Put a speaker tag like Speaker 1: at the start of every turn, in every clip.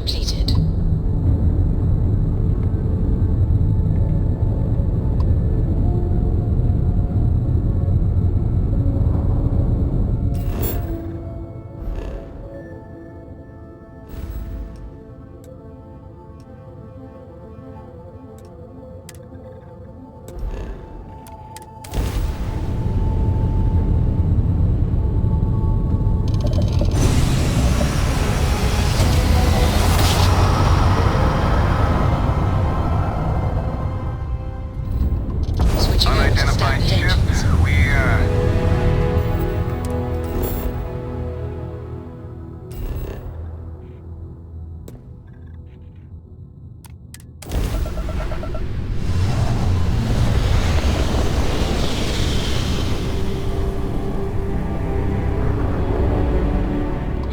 Speaker 1: completed. Switching over to
Speaker 2: Unidentified
Speaker 1: standard
Speaker 2: ship.
Speaker 1: engines.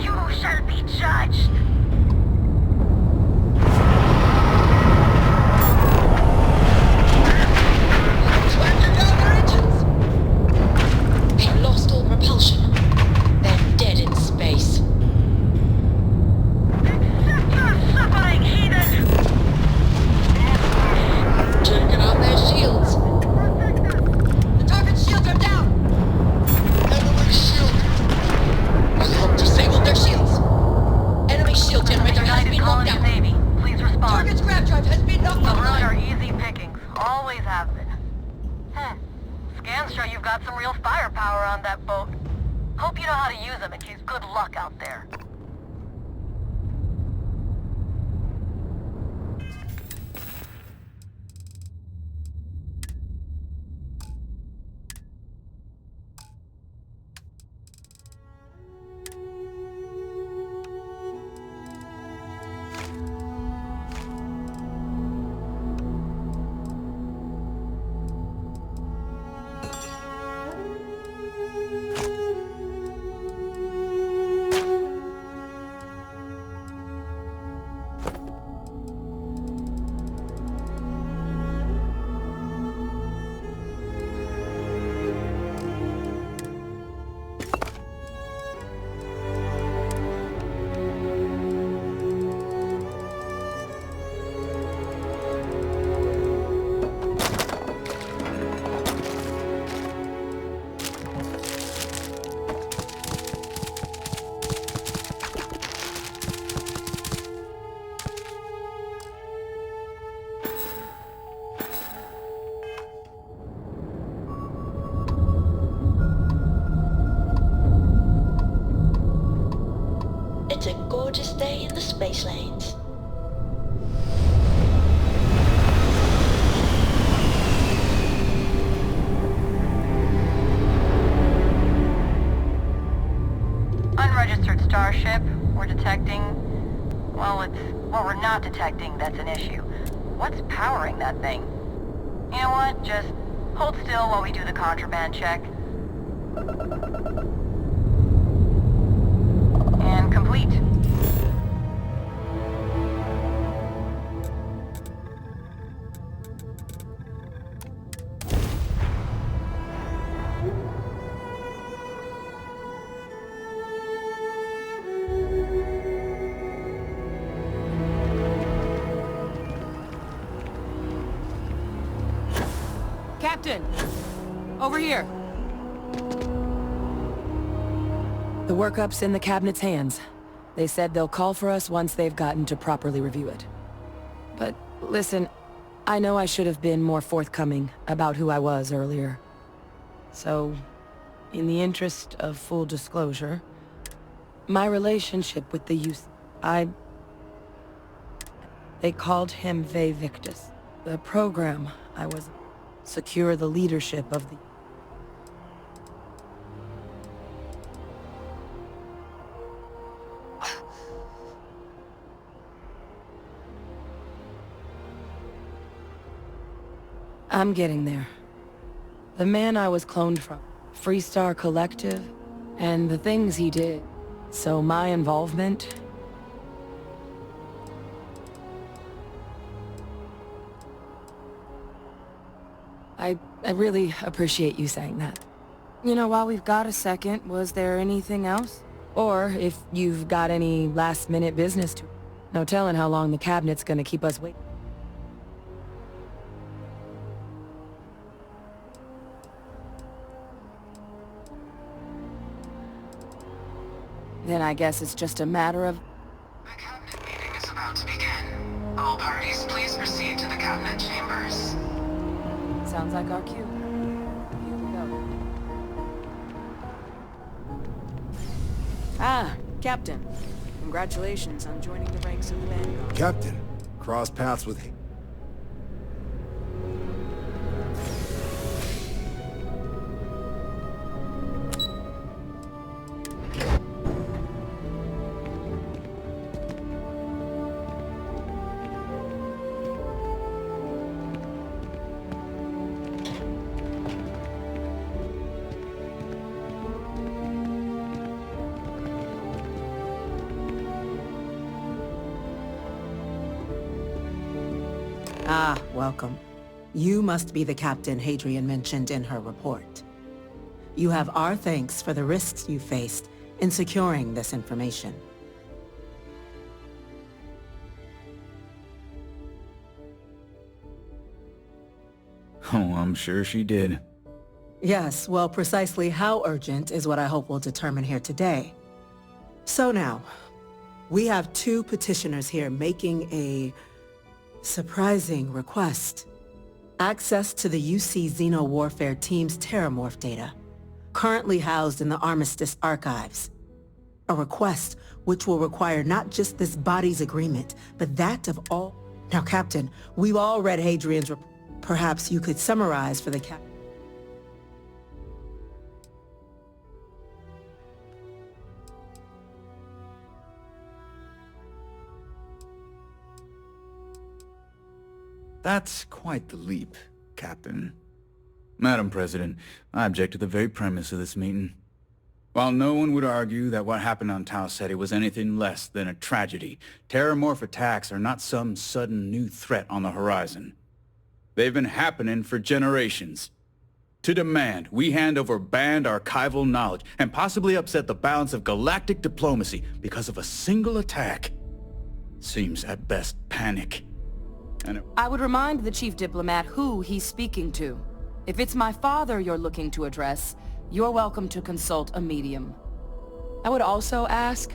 Speaker 3: You shall be judged.
Speaker 1: Clamping down their engines! They've lost all propulsion. They're dead in space.
Speaker 3: Accept your suffering, heathen!
Speaker 1: Taking out their shields. The target shields are down! Enemy shield! You have disabled their shields! Enemy shield generator has
Speaker 3: United
Speaker 1: been knocked
Speaker 3: Colonies
Speaker 1: out!
Speaker 3: Navy, please respond.
Speaker 1: Target's grab drive has been knocked
Speaker 3: The road are
Speaker 1: offline!
Speaker 3: easy pickings. Always have been. Scans show you've got some real firepower on that boat. Hope you know how to use them in case good luck out there.
Speaker 1: It's a gorgeous day in the space lanes.
Speaker 3: Unregistered starship. We're detecting... Well, we're not detecting, that's an issue. What's powering that thing? You know what? Just hold still while we do the contraband check. And complete.
Speaker 4: Captain! Over here!
Speaker 5: The workup's in the cabinet's hands. They said they'll call for us once they've gotten to properly review it. But listen, I know I should have been more forthcoming about who I was earlier. So, in the interest of full disclosure, my relationship with the youth... They called him Ve Victus. The program I was... secure the leadership of the... I'm getting there. The man I was cloned from, Freestar Collective, and the things he did. So my involvement... I really appreciate you saying that. You know, while we've got a second, was there anything else? Or if you've got any last-minute business to... No telling how long the cabinet's gonna keep us waiting. Then I guess it's just a matter of...
Speaker 2: The cabinet meeting is about to begin. All parties, please proceed to the cabinet chambers.
Speaker 5: Sounds like our cue. Here we go. Ah, Captain. Congratulations on joining the ranks of the Vanguard.
Speaker 6: Captain, cross paths with...
Speaker 7: Ah, welcome. You must be the captain Hadrian mentioned in her report. You have our thanks for the risks you faced in securing this information.
Speaker 8: Oh, I'm sure she did.
Speaker 7: Yes, well, precisely how urgent is what I hope we'll determine here today. So now, we have two petitioners here making a surprising request. Access to the UC Xeno Warfare Team's Terramorph data, currently housed in the Armistice archives. A request which will require not just this body's agreement, but that of all... Now, Captain, we've all read Hadrian's report. Perhaps you could summarize for the Captain.
Speaker 8: That's quite the leap, Captain. Madam President, I object to the very premise of this meeting. While no one would argue that what happened on Tau Ceti was anything less than a tragedy, Terramorph attacks are not some sudden new threat on the horizon. They've been happening for generations. To demand we hand over banned archival knowledge and possibly upset the balance of galactic diplomacy because of a single attack seems at best panic.
Speaker 5: I would remind the chief diplomat who he's speaking to. If it's my father you're looking to address, you're welcome to consult a medium. I would also ask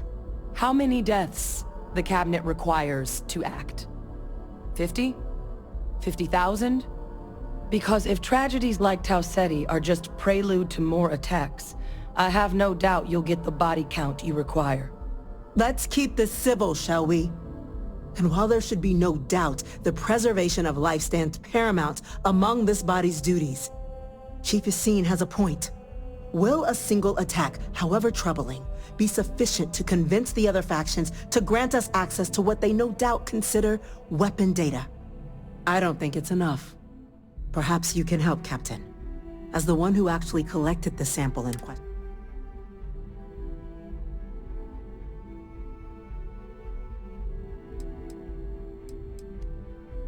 Speaker 5: how many deaths the cabinet requires to act. 50? 50,000? Because if tragedies like Tau Ceti are just prelude to more attacks, I have no doubt you'll get the body count you require.
Speaker 7: Let's keep this civil, shall we? And while there should be no doubt the preservation of life stands paramount among this body's duties, Chief Yassine has a point. Will a single attack, however troubling, be sufficient to convince the other factions to grant us access to what they no doubt consider weapon data? I don't think it's enough. Perhaps you can help, Captain, as the one who actually collected the sample in question.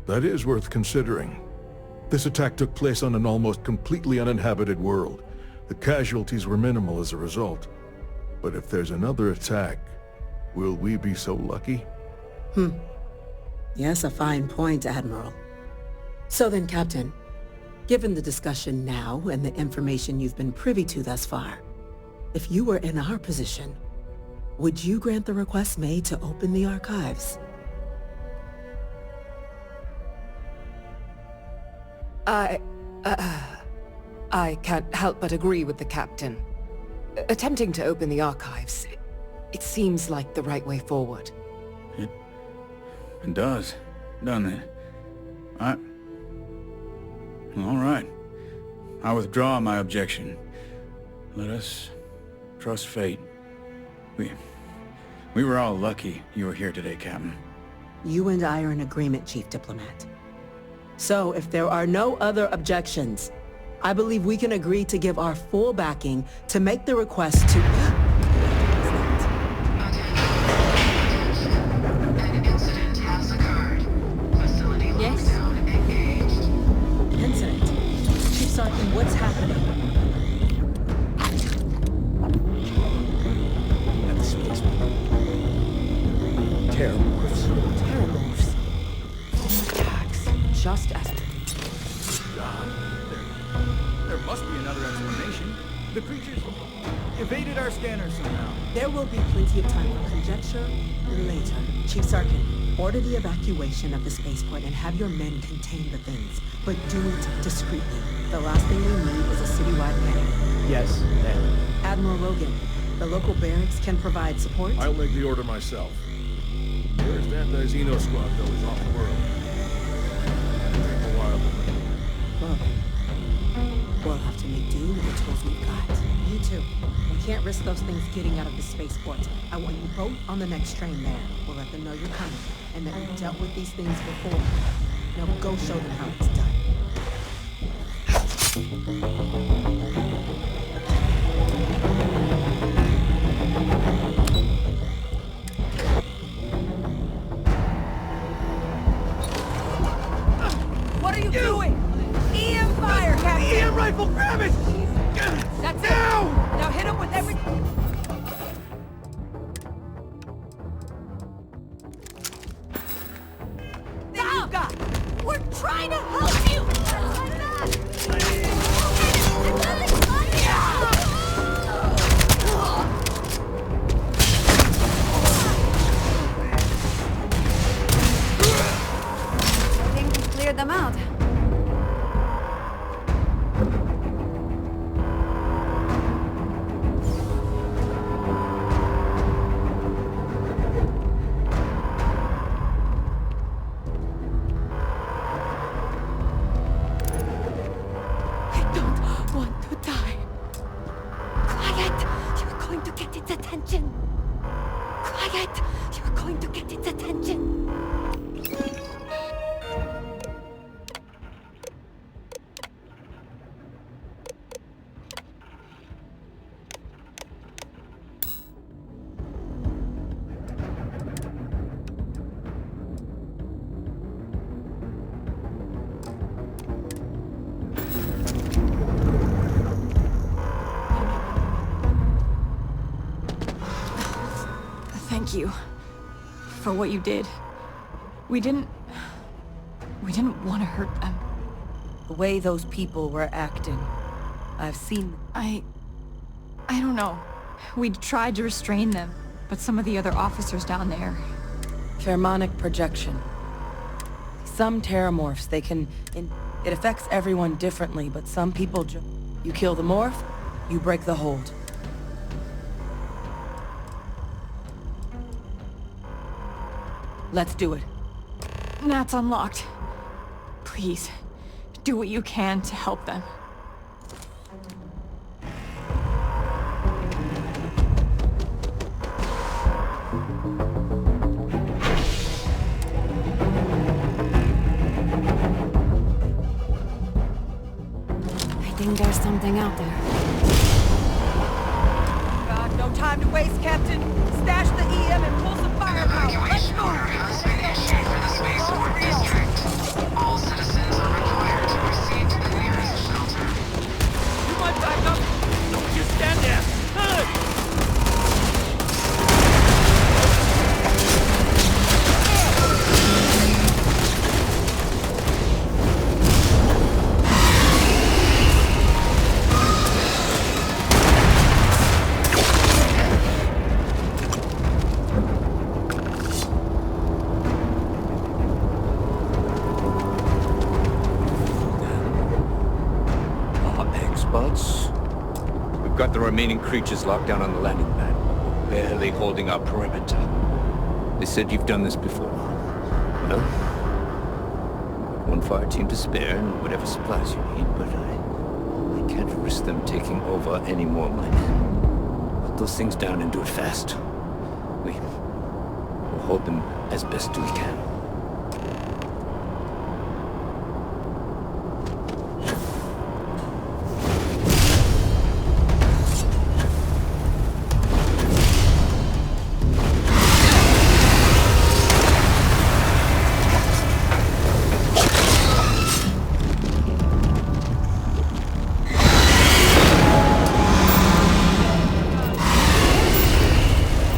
Speaker 6: That is worth considering. This attack took place on an almost completely uninhabited world. The casualties were minimal as a result. But if there's another attack, will we be so lucky?
Speaker 7: Yes, a fine point, Admiral. So then, Captain, given the discussion now and the information you've been privy to thus far, if you were in our position, would you grant the request made to open the archives?
Speaker 5: I can't help but agree with the captain. Attempting to open the archives, it seems like the right way forward.
Speaker 8: It does, doesn't it? All right. I withdraw my objection. Let us trust fate. We were all lucky you were here today, Captain.
Speaker 7: You and I are in agreement, Chief Diplomat. So, if there are no other objections, I believe we can agree to give our full backing to make the request to...
Speaker 2: An incident has occurred. Facility lockdown engaged.
Speaker 7: Incident? Chief Sergeant, what's happening?
Speaker 9: At the spaceport. Terramorphs.
Speaker 5: just as...
Speaker 8: God, there must be another explanation. The creatures evaded our scanner somehow.
Speaker 7: There will be plenty of time for conjecture later. Chief Sarkin, order the evacuation of the spaceport and have your men contain the things, but do it discreetly. The last thing we need is a citywide panic.
Speaker 9: Yes, ma'am.
Speaker 7: Admiral Logan, the local barracks can provide support?
Speaker 6: I'll make the order myself. First anti-Xeno squad, though, is off the world. It'll take a while to bring them in.
Speaker 7: Well, we'll have to make do with the tools we've got. You too. We can't risk those things getting out of the spaceport. I want you both on the next train there. We'll let them know you're coming, and that we've dealt with these things before. Now go show them how it's done.
Speaker 4: What are you doing? EM fire, Captain!
Speaker 9: EM rifle, grab it!
Speaker 4: That's it!
Speaker 9: Now!
Speaker 4: Now hit him with every... thing you've got!
Speaker 1: We're trying to help you!
Speaker 10: I think we cleared them out.
Speaker 1: I don't want to die. Quiet! You're going to get its attention. Quiet! You're going to get its attention.
Speaker 10: Thank you for what you did. We didn't want to hurt them.
Speaker 5: The way those people were acting, I've seen...
Speaker 10: I don't know. We tried to restrain them, but some of the other officers down there...
Speaker 5: Pheromonic projection. Some terramorphs, they can... It affects everyone differently, but some people you kill the morph, you break the hold. Let's do it.
Speaker 10: That's unlocked. Please, do what you can to help them.
Speaker 11: I think there's something out there.
Speaker 4: God, no time to waste, Captain! Stash the EM and pull some firepower! Let's
Speaker 2: Evacuation order
Speaker 4: move!
Speaker 2: has been issued for the spaceport district. All citizens are required to proceed to the nearest shelter.
Speaker 9: You might back up! Don't just stand there!
Speaker 12: We've got the remaining creatures locked down on the landing pad. Barely holding our perimeter. They said you've done this before. Well, one fire team to spare and whatever supplies you need, but I can't risk them taking over any more of my men. Put those things down and do it fast. We'll hold them as best we can.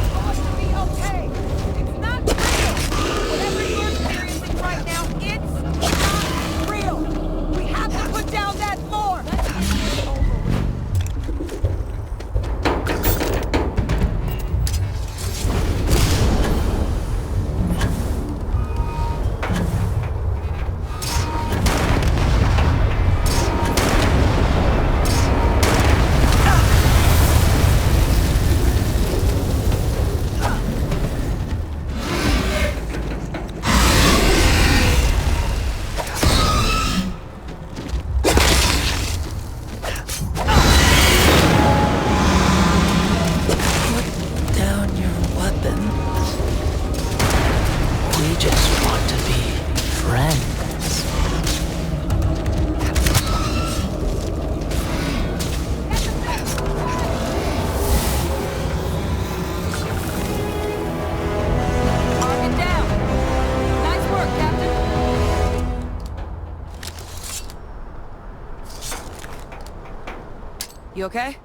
Speaker 4: Going to be okay! It's not real! Whatever
Speaker 13: friends.
Speaker 4: Target down. Nice work, Captain.
Speaker 5: You okay?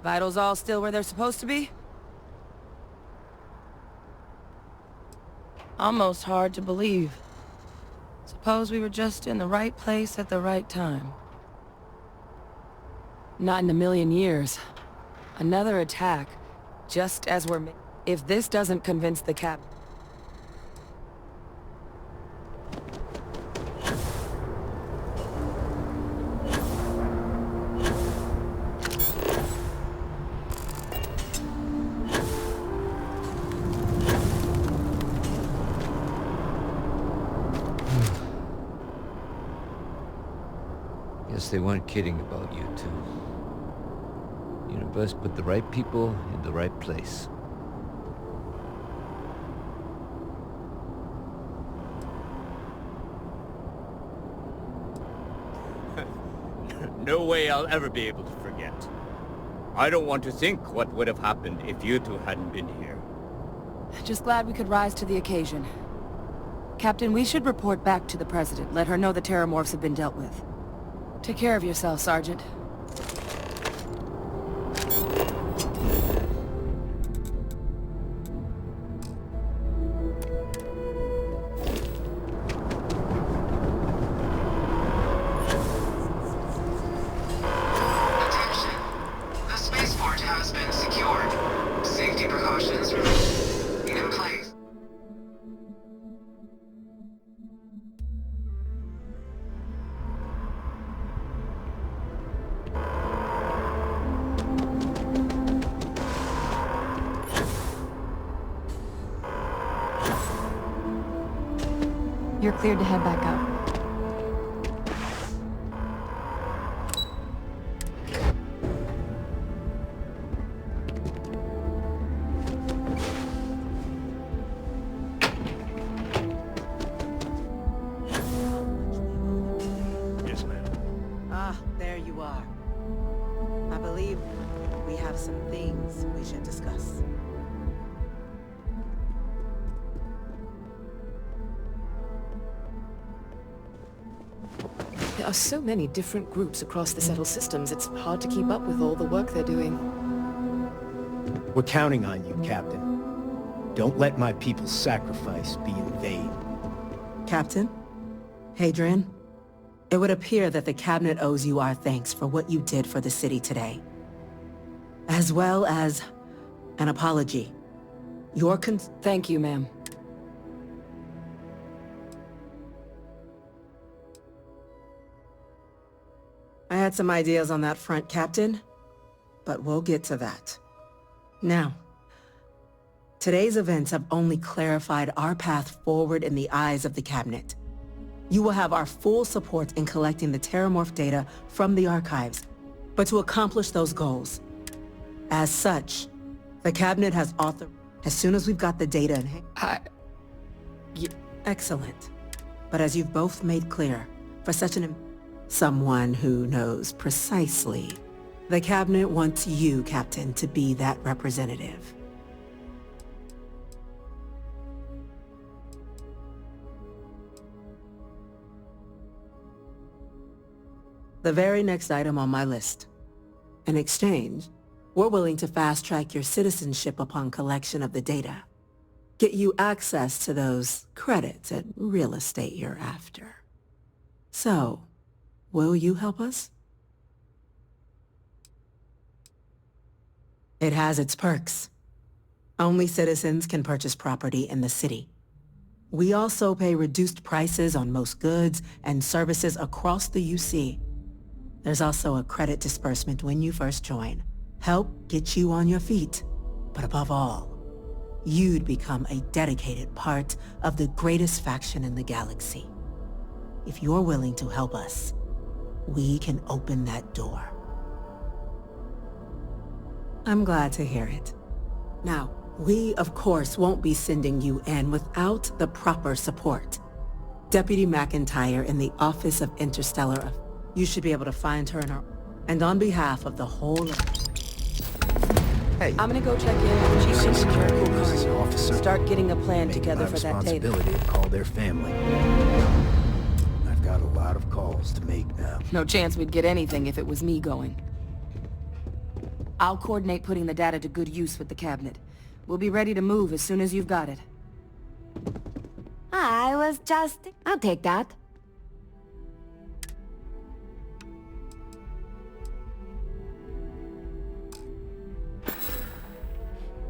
Speaker 5: Vitals all still where they're supposed to be? Almost hard to believe. Suppose we were just in the right place at the right time. Not in a million years. Another attack, just as we're if this doesn't convince the cap...
Speaker 12: Guess they weren't kidding about you two. Universe put the right people in the right place. No way I'll ever be able to forget. I don't want to think what would have happened if you two hadn't been here.
Speaker 5: Just glad we could rise to the occasion. Captain, we should report back to the President. Let her know the Terramorphs have been dealt with. Take care of yourself, Sergeant.
Speaker 2: Attention. The spaceport has been secured. Safety precautions remain in place.
Speaker 10: You're cleared to head back up.
Speaker 9: Yes, ma'am.
Speaker 7: Ah, there you are. I believe we have some things we should discuss.
Speaker 14: There are so many different groups across the settled systems, it's hard to keep up with all the work they're doing.
Speaker 15: We're counting on you, Captain. Don't let my people's sacrifice be in vain.
Speaker 7: Captain, Hadrian, it would appear that the Cabinet owes you our thanks for what you did for the city today. As well as an apology. Your
Speaker 5: Thank you, ma'am.
Speaker 7: I had some ideas on that front, Captain, but we'll get to that. Now, today's events have only clarified our path forward in the eyes of the Cabinet. You will have our full support in collecting the Terramorph data from the archives, but to accomplish those goals. As such, the Cabinet has authorized, as soon as we've got the data in hand. Excellent. But as you've both made clear, for such someone who knows precisely, the Cabinet wants you, Captain, to be that representative. The very next item on my list. In exchange, we're willing to fast-track your citizenship upon collection of the data. Get you access to those credits and real estate you're after. So, will you help us? It has its perks. Only citizens can purchase property in the city. We also pay reduced prices on most goods and services across the UC. There's also a credit disbursement when you first join. Help get you on your feet. But above all, you'd become a dedicated part of the greatest faction in the galaxy. If you're willing to help us, we can open that door. I'm glad to hear it. Now, we of course won't be sending you in without the proper support. Deputy McIntyre in the Office of Interstellar. You should be able to find her in her... And on behalf of the whole...
Speaker 15: Hey,
Speaker 5: I'm gonna go check in with the chief of security
Speaker 15: this officer.
Speaker 5: Start getting a plan
Speaker 15: Make it
Speaker 5: together
Speaker 15: my
Speaker 5: for that data.
Speaker 15: responsibility to call their family. I've got a lot of calls to make now.
Speaker 5: No chance we'd get anything if it was me going. I'll coordinate putting the data to good use with the cabinet. We'll be ready to move as soon as you've got it.
Speaker 11: I was just... I'll take that.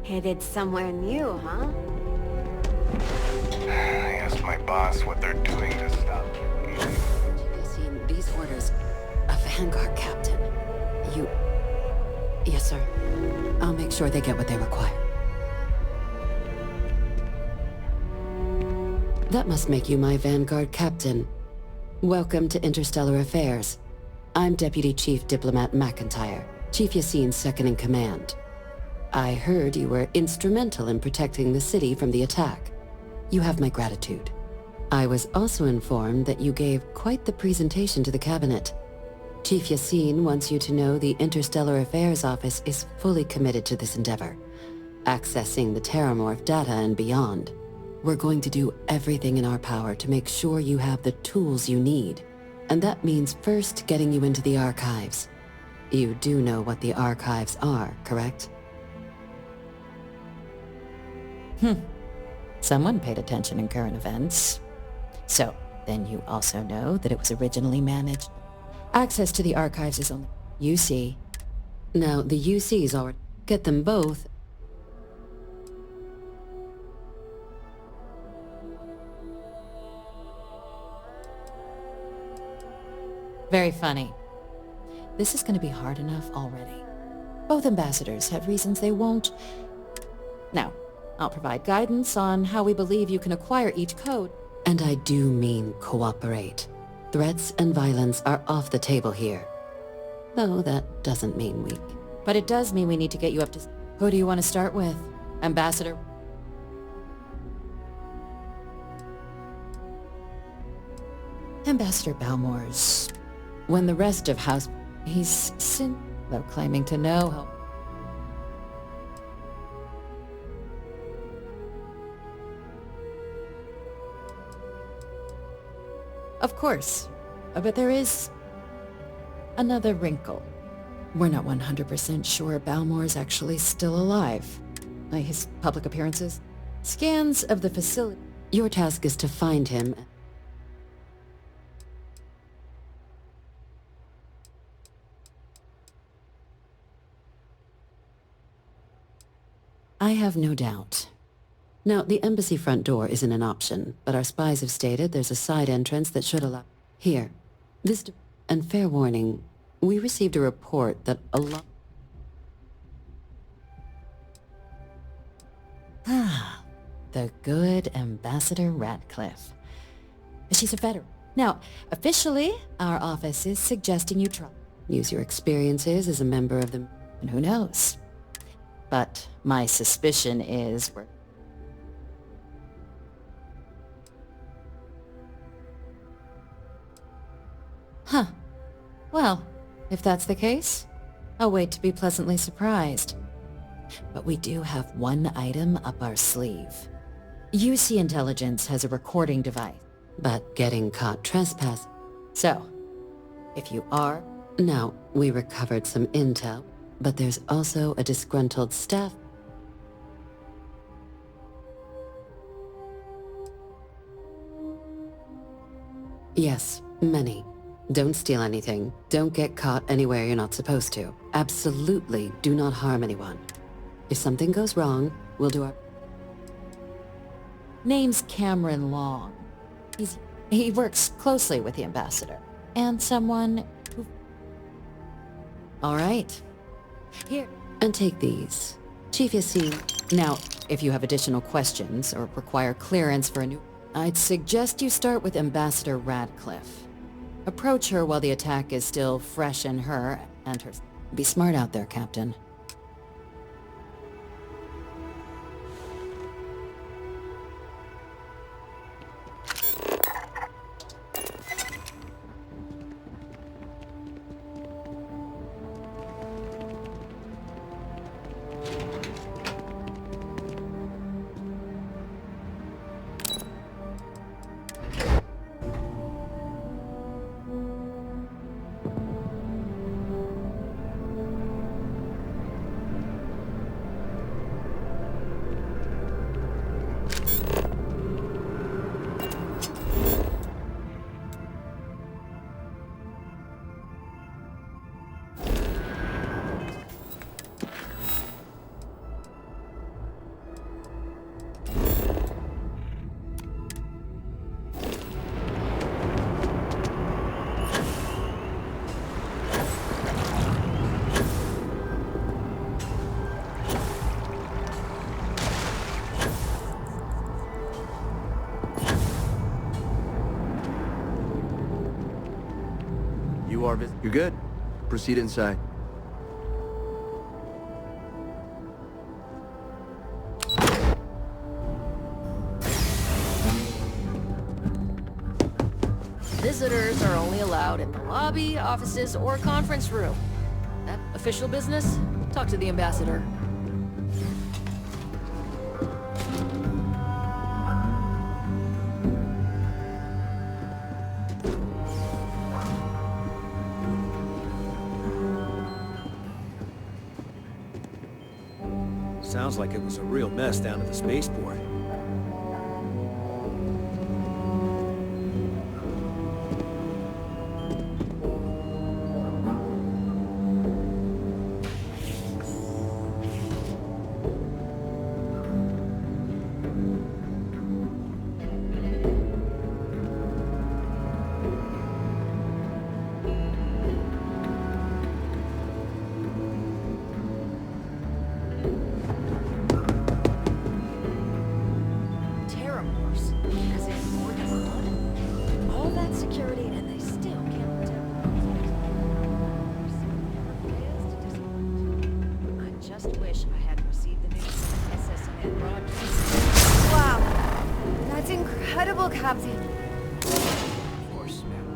Speaker 11: Headed somewhere new, huh?
Speaker 13: I asked my boss what they're doing to stop you.
Speaker 16: I've seen these orders. A Vanguard captain. You... Yes, sir. I'll make sure they get what they require. That must make you my Vanguard captain. Welcome to Interstellar Affairs. I'm Deputy Chief Diplomat McIntyre, Chief Yassine's second-in-command. I heard you were instrumental in protecting the city from the attack. You have my gratitude. I was also informed that you gave quite the presentation to the cabinet. Chief Yassine wants you to know the Interstellar Affairs Office is fully committed to this endeavor, accessing the Terramorph data and beyond. We're going to do everything in our power to make sure you have the tools you need. And that means first getting you into the archives. You do know what the archives are, correct?
Speaker 17: Someone paid attention in current events. So, then you also know that it was originally managed. Access to the archives is only UC.
Speaker 16: Now, the UCs already get them both.
Speaker 17: Very funny. This is going to be hard enough already. Both ambassadors have reasons they won't. Now, I'll provide guidance on how we believe you can acquire each code.
Speaker 16: And I do mean cooperate. Threats and violence are off the table here. Though that doesn't mean weak.
Speaker 17: But it does mean we need to get you up to... Who do you want to start with? Ambassador? Ambassador Balmore's... When the rest of House... He's though claiming to know how... Of course, but there is another wrinkle. We're not 100% sure Balmore's actually still alive. His public appearances, scans of the facility.
Speaker 16: Your task is to find him. I have no doubt. Now, the embassy front door isn't an option, but our spies have stated there's a side entrance that should allow... Here. This... And fair warning, we received a report that a lot...
Speaker 17: Ah, the good Ambassador Radcliffe. She's a veteran. Now, officially, our office is suggesting you try.
Speaker 16: Use your experiences as a member of the...
Speaker 17: And who knows? But my suspicion is we're... Huh. Well, if that's the case, I'll wait to be pleasantly surprised. But we do have one item up our sleeve. UC Intelligence has a recording device.
Speaker 16: But getting caught trespassing.
Speaker 17: So, if you are...
Speaker 16: Now, we recovered some intel, but there's also a disgruntled staff... Yes, many. Don't steal anything. Don't get caught anywhere you're not supposed to. Absolutely do not harm anyone. If something goes wrong, we'll do our...
Speaker 17: Name's Cameron Long. He works closely with the ambassador. And someone who...
Speaker 16: All right. Here. And take these. Chief Yassine.
Speaker 17: Now, if you have additional questions or require clearance for a new... I'd suggest you start with Ambassador Radcliffe. Approach her while the attack is still fresh in her and her...
Speaker 16: Be smart out there, Captain.
Speaker 18: to our visit. You're good. Proceed inside.
Speaker 19: Visitors are only allowed in the lobby, offices, or conference room. That official business? Talk to the ambassador.
Speaker 15: Sounds like it was a real mess down at the spaceport.
Speaker 20: Incredible, Captain.
Speaker 18: Of course, ma'am.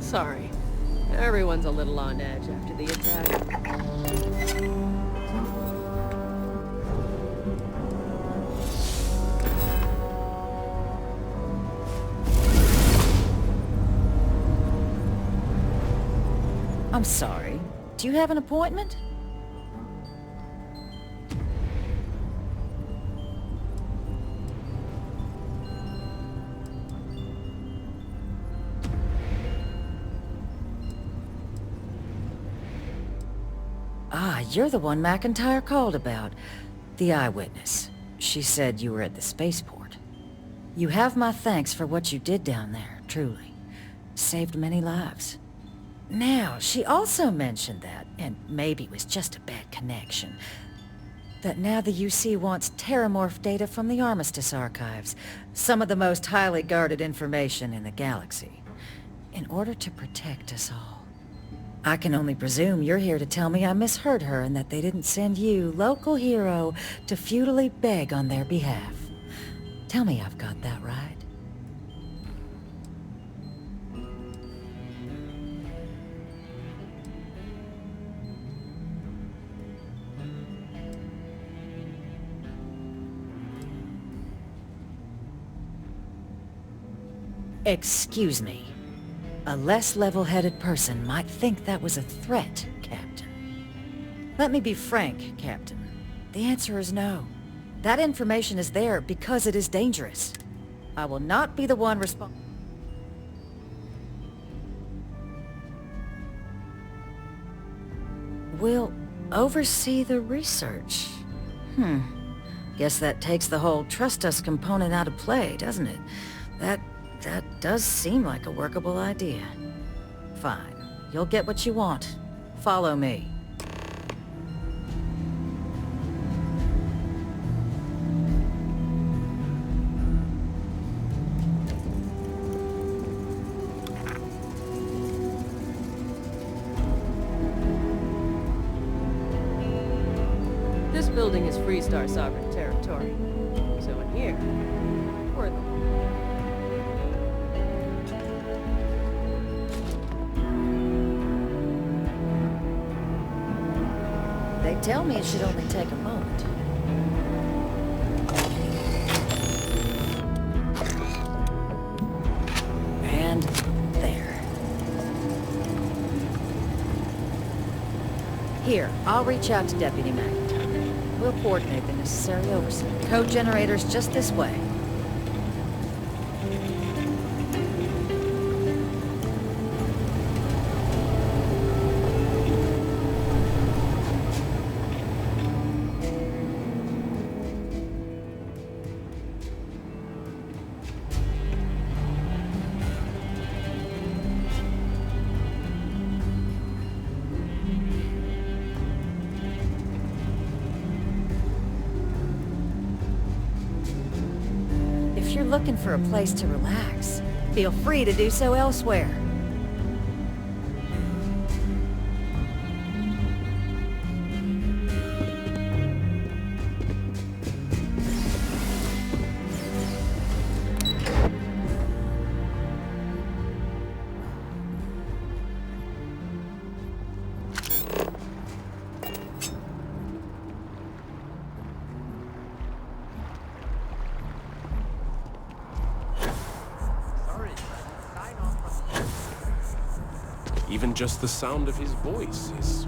Speaker 19: Sorry. Everyone's a little on edge after the attack.
Speaker 17: I'm sorry. Do you have an appointment? Ah, you're the one McIntyre called about. The eyewitness. She said you were at the spaceport. You have my thanks for what you did down there, truly. Saved many lives. Now, she also mentioned that, and maybe it was just a bad connection, that now the UC wants terramorph data from the Armistice archives, some of the most highly guarded information in the galaxy, in order to protect us all. I can only presume you're here to tell me I misheard her and that they didn't send you, local hero, to futilely beg on their behalf. Tell me I've got that right. Excuse me. A less level-headed person might think that was a threat, Captain. Let me be frank, Captain. The answer is no. That information is there because it is dangerous. I will not be the one responsible. We'll oversee the research. Guess that takes the whole trust us component out of play, doesn't it? That does seem like a workable idea. Fine. You'll get what you want. Follow me.
Speaker 19: building is Freestar sovereign territory. So in here, we're the...
Speaker 21: They tell me it should only take a moment. And there. Here, I'll reach out to Deputy McIntyre. We'll coordinate the necessary oversight. Code generators just this way. If you're looking for a place to relax, feel free to do so elsewhere.
Speaker 22: Even just the sound of his voice is...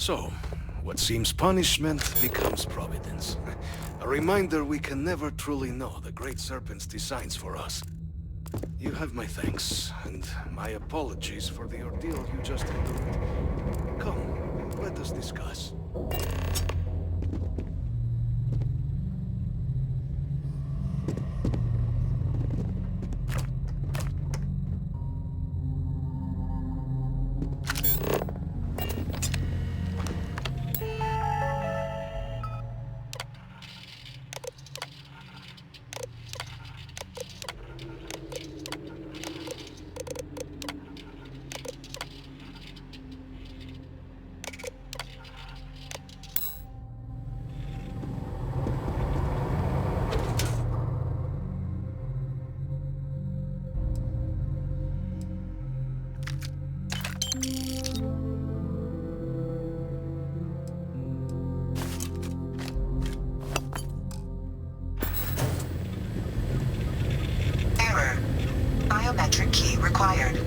Speaker 3: So, what seems punishment becomes providence. A reminder we can never truly know the Great Serpent's designs for us. You have my thanks, and my apologies for the ordeal you just endured. Come, let us discuss.
Speaker 2: Error. Biometric key required.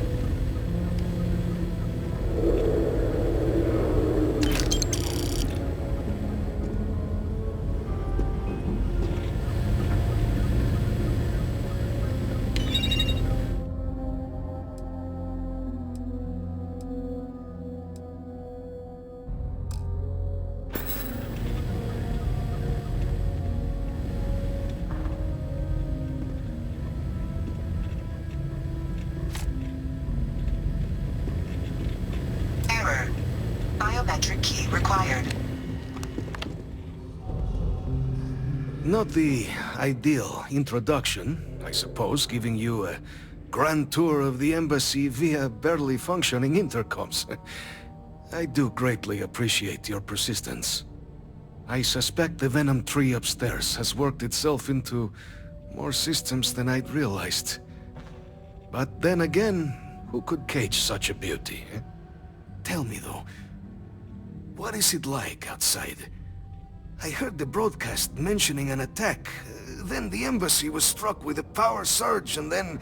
Speaker 2: Error. Biometric key required.
Speaker 3: Not the ideal introduction, I suppose, giving you a grand tour of the embassy via barely functioning intercoms. I do greatly appreciate your persistence. I suspect the Venom tree upstairs has worked itself into more systems than I'd realized. But then again, who could cage such a beauty? Eh? Tell me though, what is it like outside? I heard the broadcast mentioning an attack. Then the embassy was struck with a power surge and then...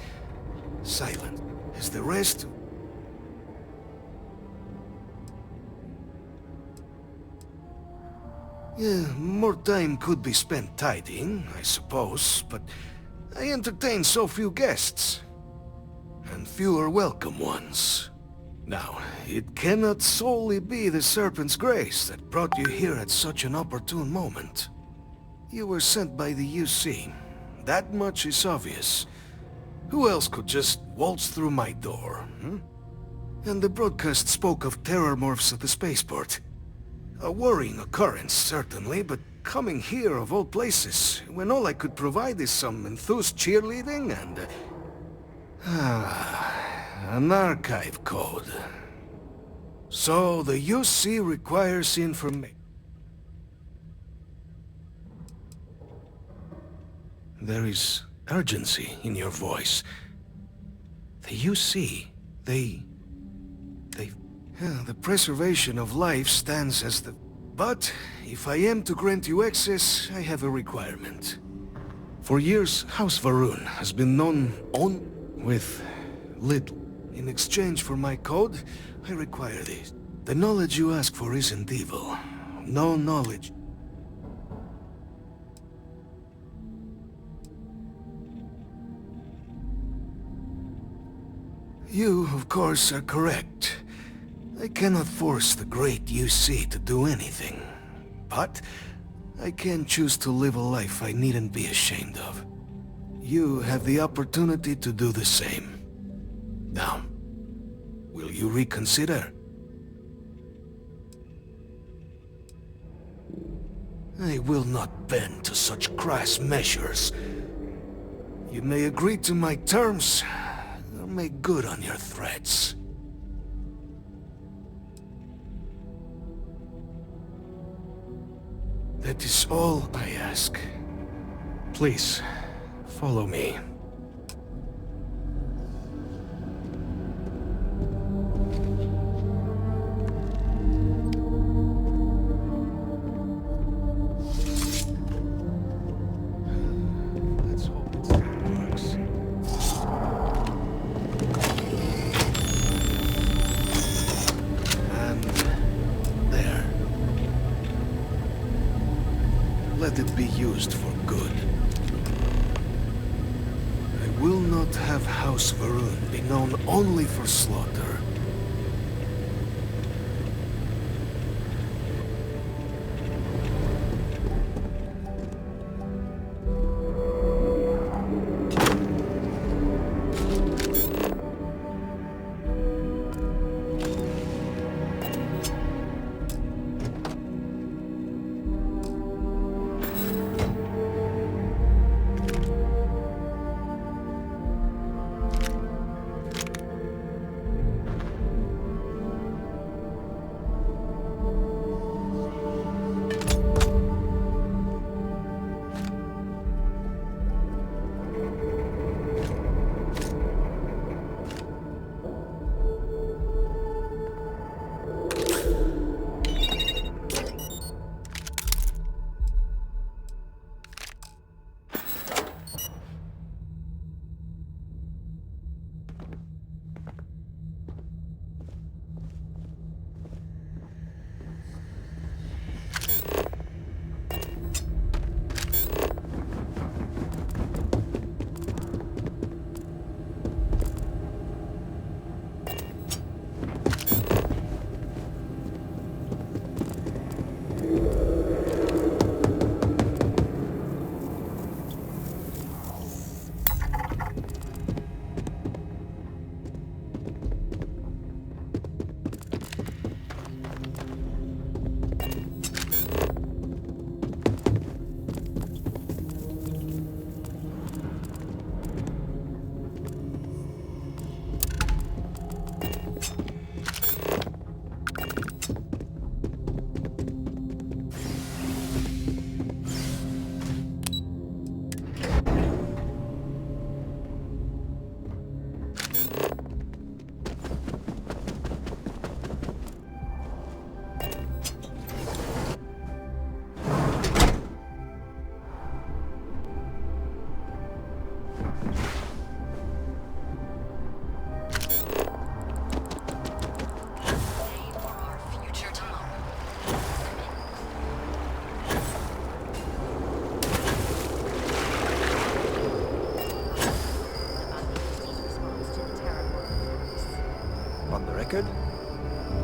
Speaker 3: silent. Is the rest... Yeah, more time could be spent tidying, I suppose, but I entertain so few guests. And fewer welcome ones. Now, it cannot solely be the Serpent's grace that brought you here at such an opportune moment. You were sent by the UC. That much is obvious. Who else could just waltz through my door, hmm? And the broadcast spoke of terror morphs at the spaceport. A worrying occurrence, certainly, but coming here of all places, when all I could provide is some enthused cheerleading and... an archive code. So the UC requires information. There is urgency in your voice. The UC, the preservation of life stands as the... But, if I am to grant you access, I have a requirement. For years, House Varun has been known with little. In exchange for my code, I require this. The knowledge you ask for isn't evil. No knowledge. You, of course, are correct. I cannot force the great UC to do anything. But I can choose to live a life I needn't be ashamed of. You have the opportunity to do the same. Now, will you reconsider? I will not bend to such crass measures. You may agree to my terms, or make good on your threats. That is all I ask. Please, follow me. Let's hope it still works. And there. not have House Varun be known only for slaughter.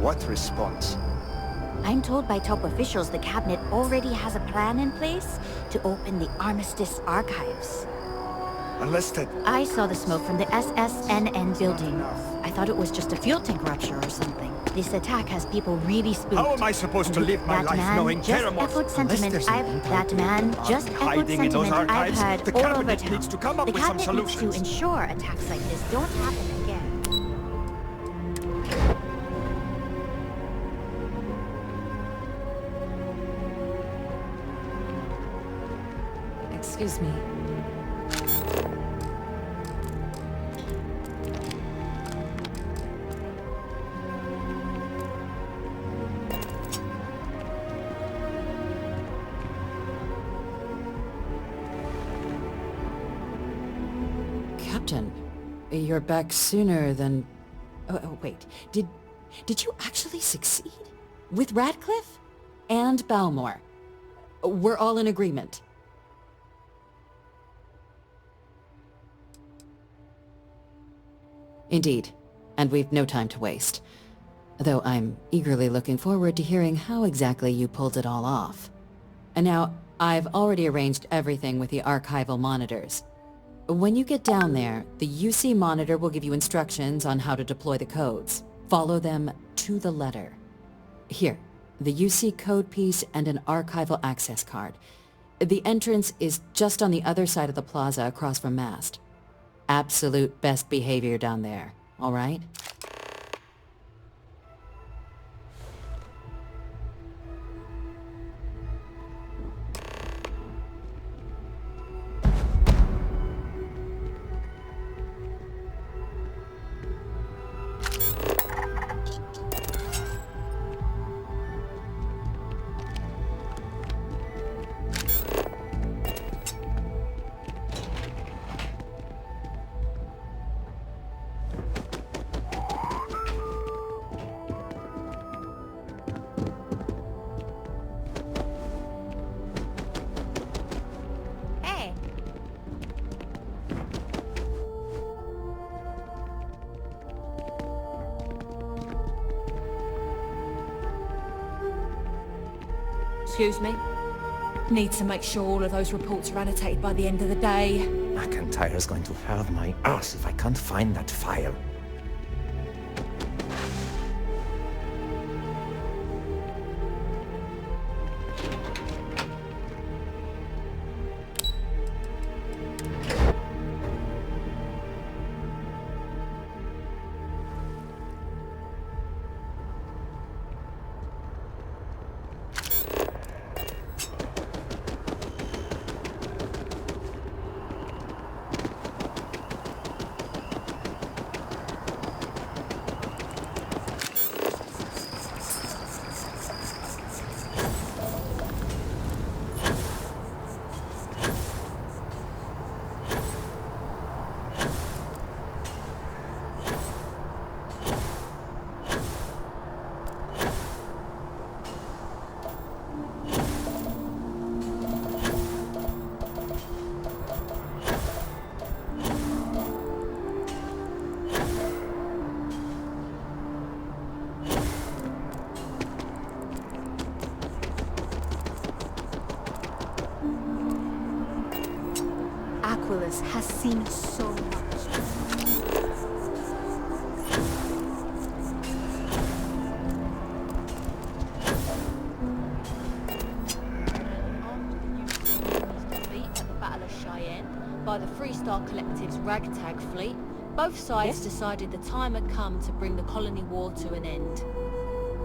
Speaker 6: What response?
Speaker 8: I'm told by top officials the cabinet already has a plan in place to open the Armistice archives.
Speaker 6: Unless that...
Speaker 8: I saw the smoke from the SSNN building. I thought it was just a fuel tank rupture or something. This attack has people really spooked.
Speaker 6: How am I supposed to live my life knowing
Speaker 8: That man just echoed sentiment I've heard
Speaker 6: the
Speaker 8: all over
Speaker 6: cabinet
Speaker 8: town.
Speaker 6: needs to come up
Speaker 8: The
Speaker 6: with some
Speaker 8: cabinet needs
Speaker 6: solutions.
Speaker 8: to ensure attacks like this don't happen again.
Speaker 5: Excuse me.
Speaker 17: Captain, you're back sooner than... Oh, wait. Did you actually succeed? With Radcliffe? And Balmore? We're all in agreement. Indeed, and we've no time to waste. Though I'm eagerly looking forward to hearing how exactly you pulled it all off. And now, I've already arranged everything with the archival monitors. When you get down there, the UC monitor will give you instructions on how to deploy the codes. Follow them to the letter. Here, the UC code piece and an archival access card. The entrance is just on the other side of the plaza across from Mast. Absolute best behavior down there, all right?
Speaker 8: Excuse me? Need to make sure all of those reports are annotated by the end of the day.
Speaker 1: McIntyre's going to have my ass if I can't find that file.
Speaker 8: Aquilus has seen so much. At the Battle of Cheyenne by the Freestar Collective's ragtag fleet, both sides decided the time had come to bring the colony war to an end.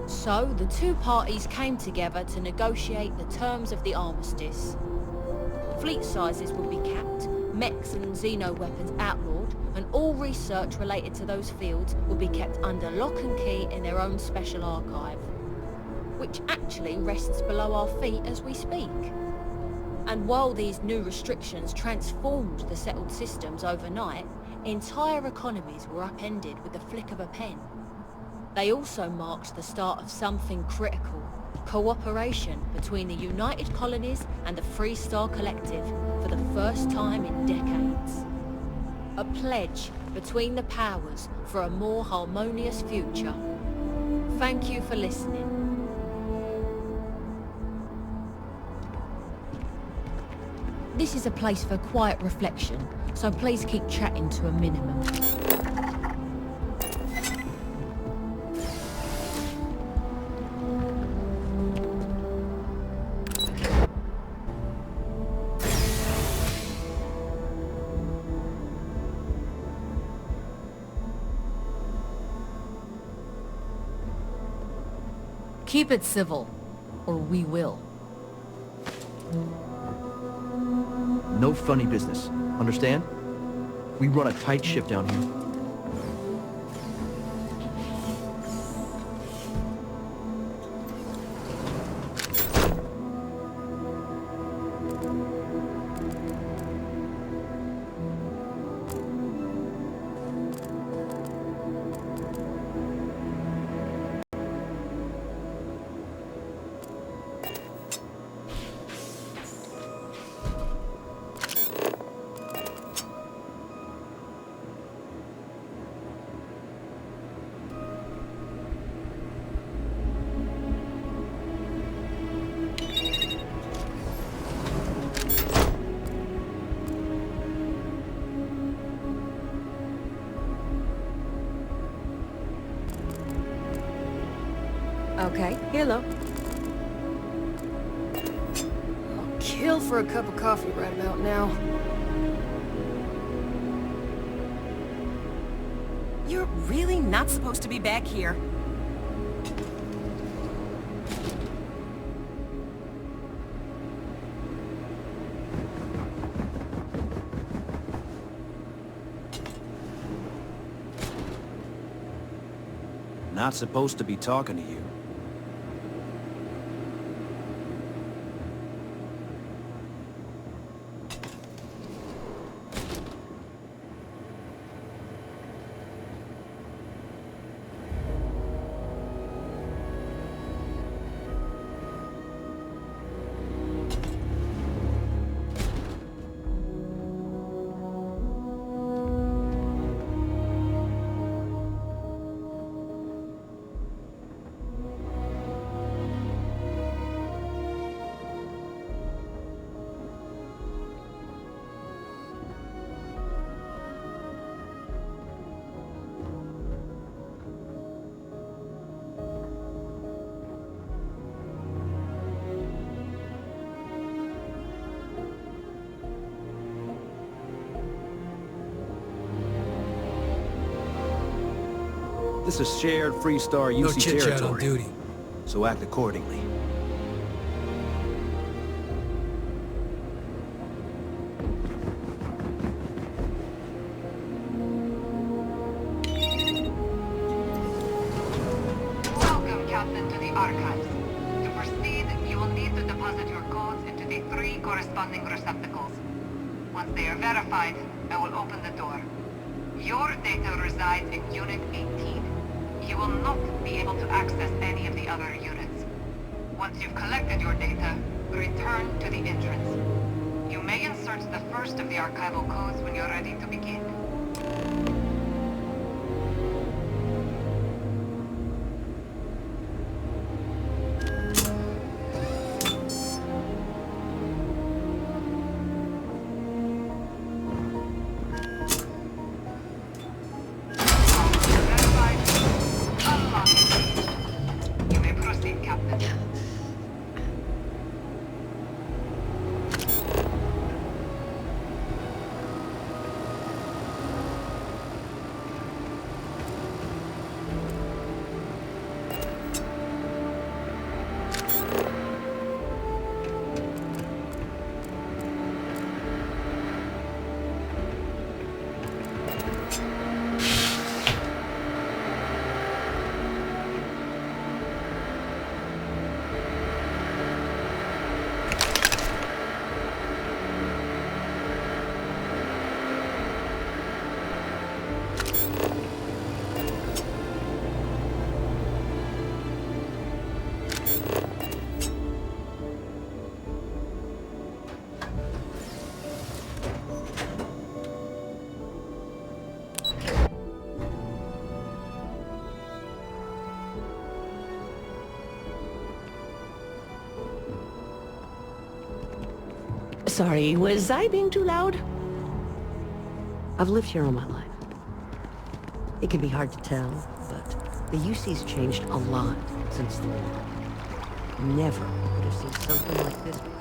Speaker 8: So the two parties came together to negotiate the terms of the armistice. Fleet sizes would be capped, mechs and xeno weapons outlawed, and all research related to those fields would be kept under lock and key in their own special archive, which actually rests below our feet as we speak. And while these new restrictions transformed the settled systems overnight, entire economies were upended with the flick of a pen. They also marked the start of something critical: cooperation between the United Colonies and the Freestar Collective for the first time in decades. A pledge between the powers for a more harmonious future. Thank you for listening. This is a place for quiet reflection, so please keep chatting to a minimum. Keep it civil, or we will.
Speaker 4: No funny business. Understand? We run a tight ship down here.
Speaker 5: Okay, hello.
Speaker 19: I'll kill for a cup of coffee right about now.
Speaker 23: You're really not supposed to be back here.
Speaker 24: Not supposed to be talking to you. This is shared Freestar UC
Speaker 9: No chit-chat on
Speaker 24: territory.
Speaker 9: duty.
Speaker 24: So act accordingly.
Speaker 2: Welcome, Captain, to the Archives. To proceed, you will need to deposit your codes into the 3 corresponding receptacles. Once they are verified, I will open the door. Your data resides in Unit 18. You will not be able to access any of the other units. Once you've collected your data, return to the entrance. You may insert the first of the archival codes when you're ready to begin. You may proceed, Captain.
Speaker 10: Sorry, was I being too loud? I've lived here all my life. It can be hard to tell, but the UC's changed a lot since the war. Never would have seen something like this before.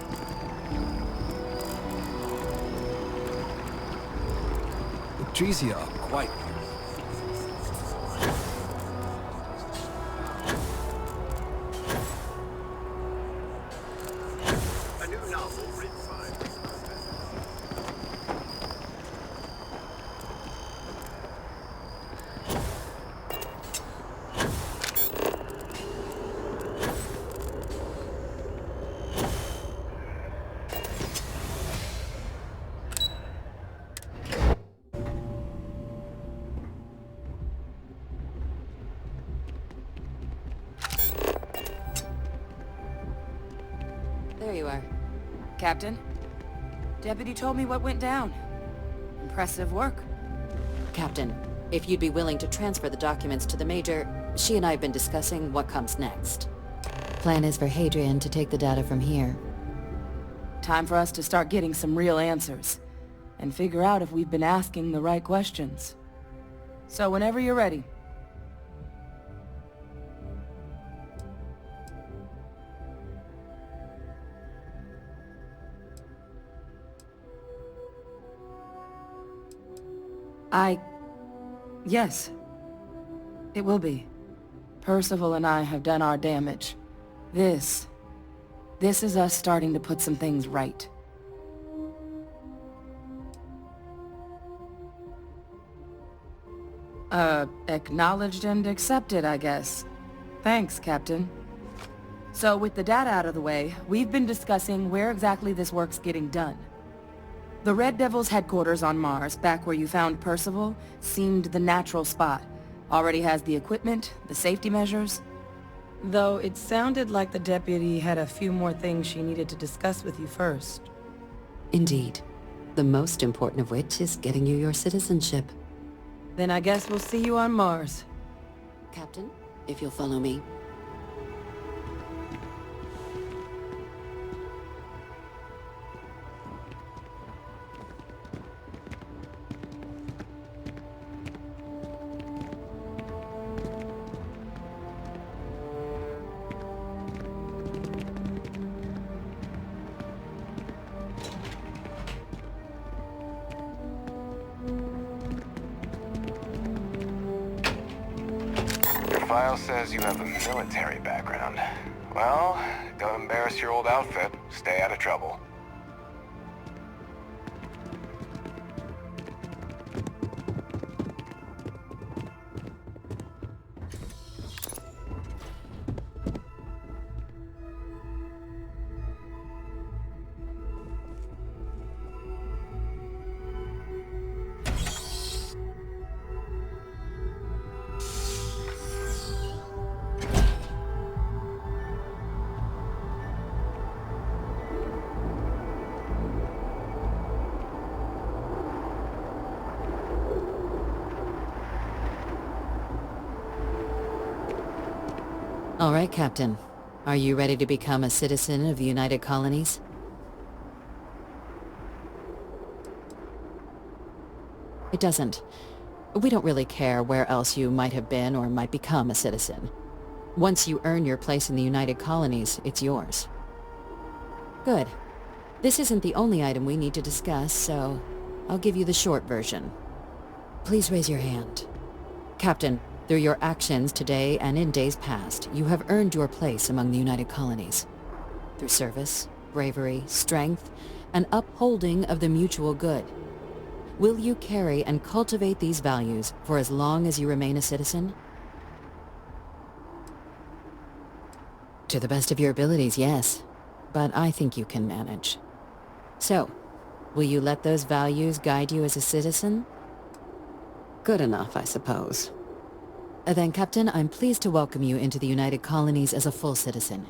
Speaker 9: The trees here are quite
Speaker 13: A new novel written by...
Speaker 5: There you are. Captain, Deputy told me what went down. Impressive work.
Speaker 16: Captain, if you'd be willing to transfer the documents to the Major, she and I have been discussing what comes next. Plan is for Hadrian to take the data from here.
Speaker 5: Time for us to start getting some real answers, and figure out if we've been asking the right questions. So whenever you're ready. Yes. It will be. Percival and I have done our damage. This is us starting to put some things right. Acknowledged and accepted, I guess. Thanks, Captain. So with the data out of the way, we've been discussing where exactly this work's getting done. The Red Devil's headquarters on Mars, back where you found Percival, seemed the natural spot. Already has the equipment, the safety measures. Though it sounded like the deputy had a few more things she needed to discuss with you first.
Speaker 16: Indeed. The most important of which is getting you your citizenship.
Speaker 5: Then I guess we'll see you on Mars.
Speaker 16: Captain, if you'll follow me.
Speaker 13: file says you have a military background. Well, don't embarrass your old outfit. Stay out of trouble.
Speaker 21: All right, Captain. Are you ready to become a citizen of the United Colonies? It doesn't. We don't really care where else you might have been or might become a citizen. Once you earn your place in the United Colonies, it's yours. Good. This isn't the only item we need to discuss, so I'll give you the short version. Please raise your hand. Captain, through your actions today and in days past, you have earned your place among the United Colonies. Through service, bravery, strength, and upholding of the mutual good. Will you carry and cultivate these values for as long as you remain a citizen? To the best of your abilities, yes. But I think you can manage. So, will you let those values guide you as a citizen?
Speaker 16: Good enough, I suppose.
Speaker 21: Then, Captain, I'm pleased to welcome you into the United Colonies as a full citizen.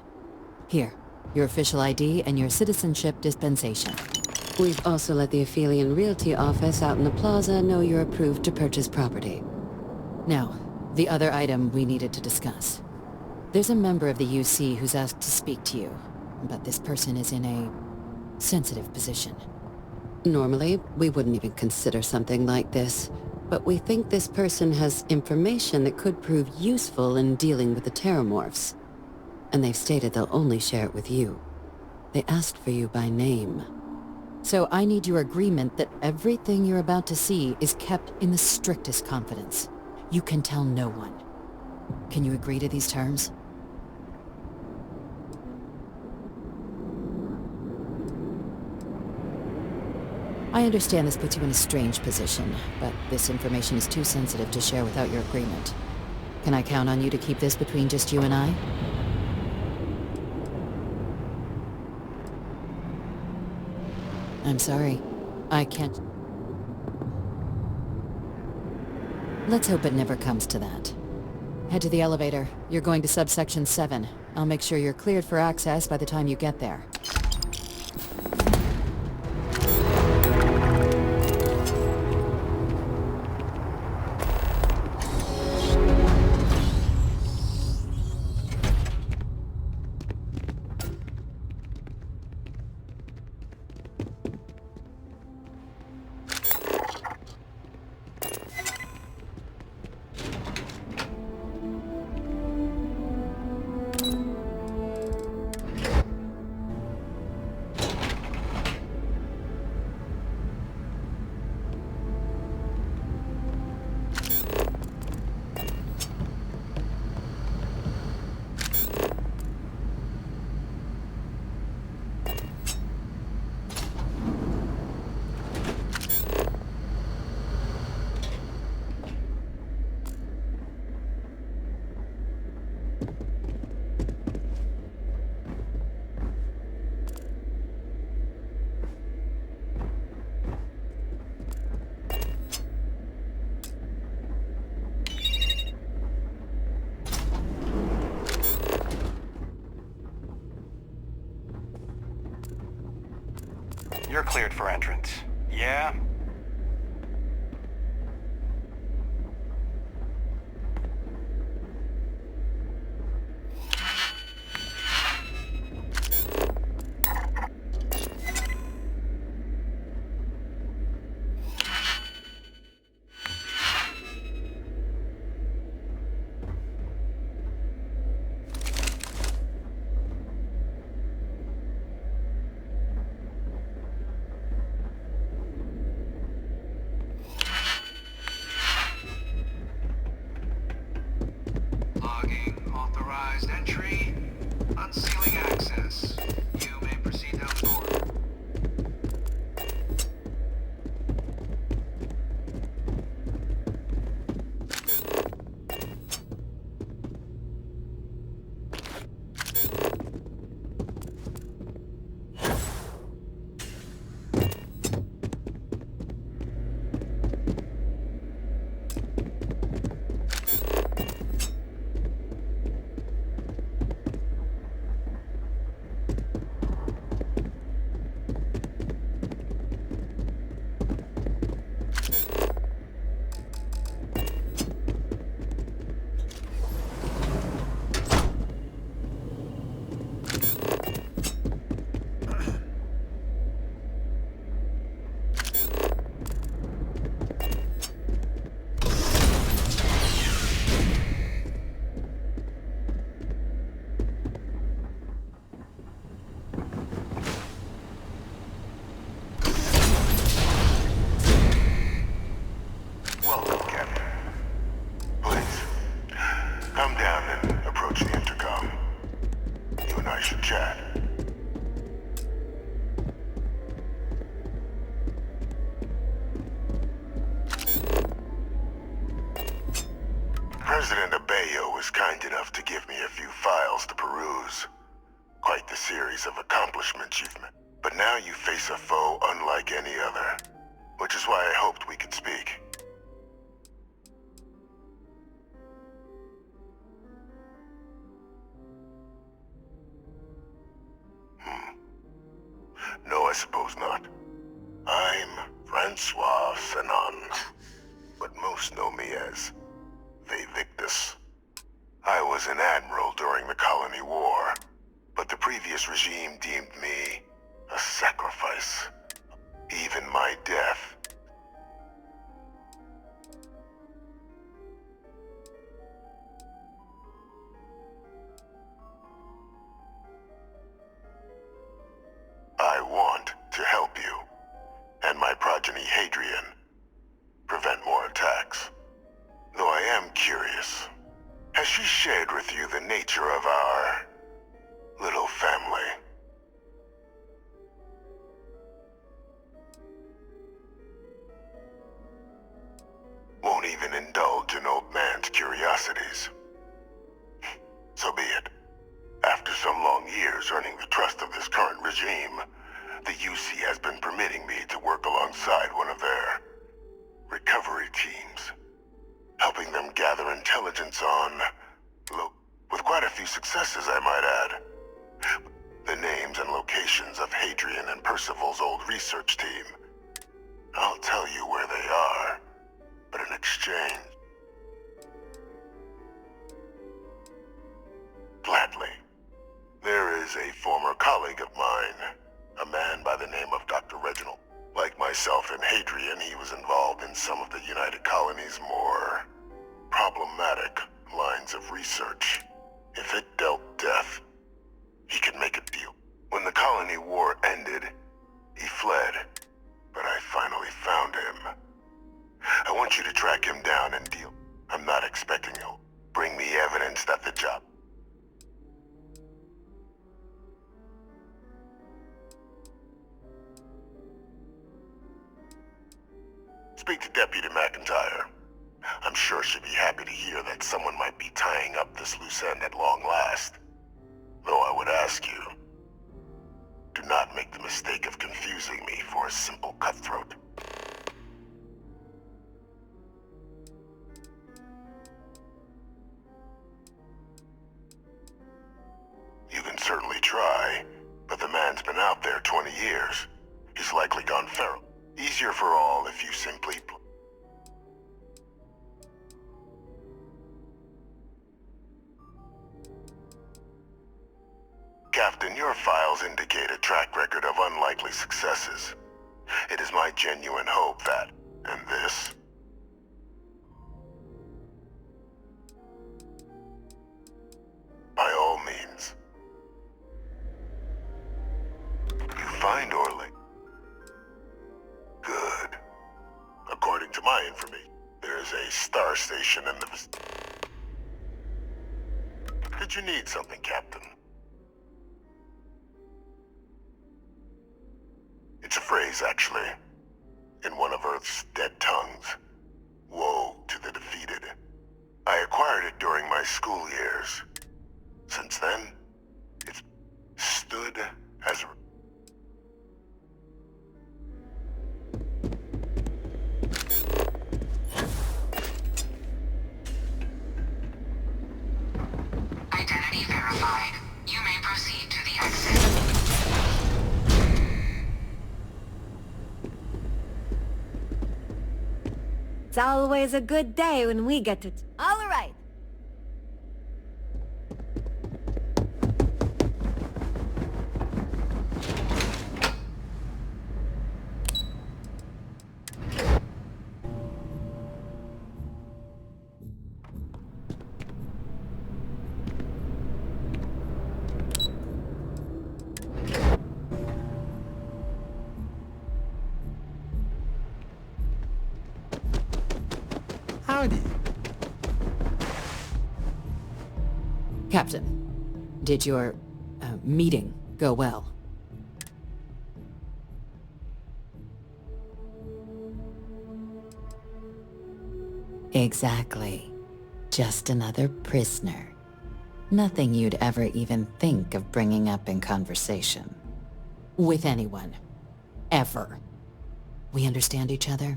Speaker 21: Here, your official ID and your citizenship dispensation.
Speaker 16: We've also let the Aphelion Realty office out in the plaza know you're approved to purchase property.
Speaker 21: Now, the other item we needed to discuss. There's a member of the UC who's asked to speak to you, but this person is in a sensitive position.
Speaker 16: Normally, we wouldn't even consider something like this. But we think this person has information that could prove useful in dealing with the Terramorphs. And they've stated they'll only share it with you. They asked for you by name.
Speaker 21: So I need your agreement that everything you're about to see is kept in the strictest confidence. You can tell no one. Can you agree to these terms? I understand this puts you in a strange position, but this information is too sensitive to share without your agreement. Can I count on you to keep this between just you and I? I'm sorry. I can't... Let's hope it never comes to that. Head to the elevator. You're going to subsection 7. I'll make sure you're cleared for access by the time you get there.
Speaker 13: You're cleared for entrance. Yeah?
Speaker 7: President Abeyo was kind enough to give me a few files to peruse. Quite the series of accomplishments you've made. But now you face a foe unlike any other, which is why I hoped we could speak. No, I suppose not. I'm Francois Sanon, but most know me as Victus. I was an admiral during the Colony War, but the previous regime deemed me a sacrifice. Even my death. I want to help you, and my progeny Hadrian, prevent more attacks. Though I am curious, has she shared with you the nature of our little family? Won't even indulge an old man's curiosities. So be it. After some long years earning the trust of this current regime, the UC has been permitting me to work alongside one of their recovery teams, helping them gather intelligence on, with quite a few successes, I might add. The names and locations of Hadrian and Percival's old research team. I'll tell you where they are, but in exchange, gladly. There is a former colleague of mine, a man by the name of Dr. Reginald. Like myself and Hadrian, he was involved in some of the United Colonies' more problematic lines of research. If it dealt death, he could make a deal. When the Colony War ended, he fled, but I finally found him. I want you to track him down and deal. I'm not expecting he'll bring me evidence that the job. Speak to Deputy McIntyre. I'm sure she'd be happy to hear that someone might be tying up this loose end at long last. Though I would ask you, do not make the mistake of confusing me for a simple cutthroat. You can certainly try, but the man's been out there 20 years. He's likely gone feral. Easier for all if you simply... Captain, your files indicate a track record of unlikely successes. It is my genuine hope that, and this, by all means, you find Orly. Good. According to my information, there's a star station in the vicinity. Did you need something, Captain? It's a phrase, actually, in one of Earth's dead tongues. Woe to the defeated. I acquired it during my school years. Since then, it's stood as a...
Speaker 2: Identity verified. You may proceed to the exit.
Speaker 20: It's always a good day when we get to... All right.
Speaker 1: Howdy.
Speaker 21: Captain, did your meeting go well? Exactly.
Speaker 16: Just another prisoner. Nothing you'd ever even think of bringing up in conversation. With anyone. Ever. We understand each other?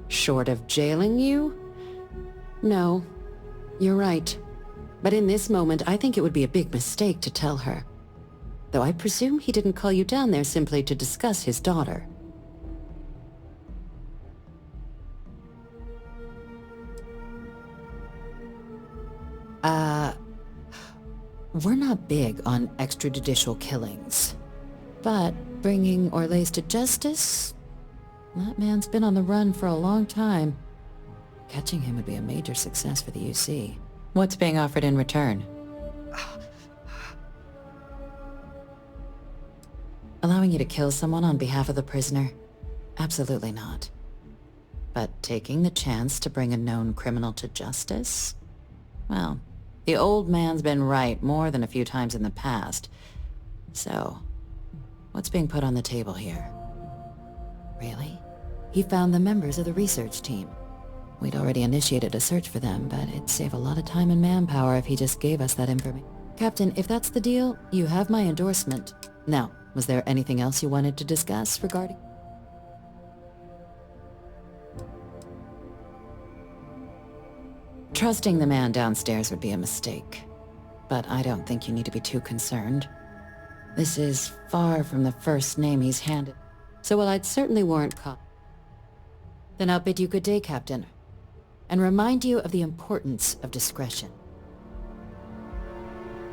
Speaker 16: Short of jailing you? No. You're right. But in this moment, I think it would be a big mistake to tell her. Though I presume he didn't call you down there simply to discuss his daughter. We're not big on extrajudicial killings. But bringing Orlace to justice? That man's been on the run for a long time. Catching him would be a major success for the UC. What's being offered in return? Allowing you to kill someone on behalf of the prisoner? Absolutely not. But taking the chance to bring a known criminal to justice? Well, the old man's been right more than a few times in the past. So, what's being put on the table here? Really? He found the members of the research team. We'd already initiated a search for them, but it'd save a lot of time and manpower if he just gave us that information. Captain, if that's the deal, you have my endorsement. Now, was there anything else you wanted to discuss regarding... Trusting the man downstairs would be a mistake. But I don't think you need to be too concerned. This is far from the first name he's handed. So while I'd certainly warrant then I'll bid you good day, Captain. And remind you of the importance of discretion.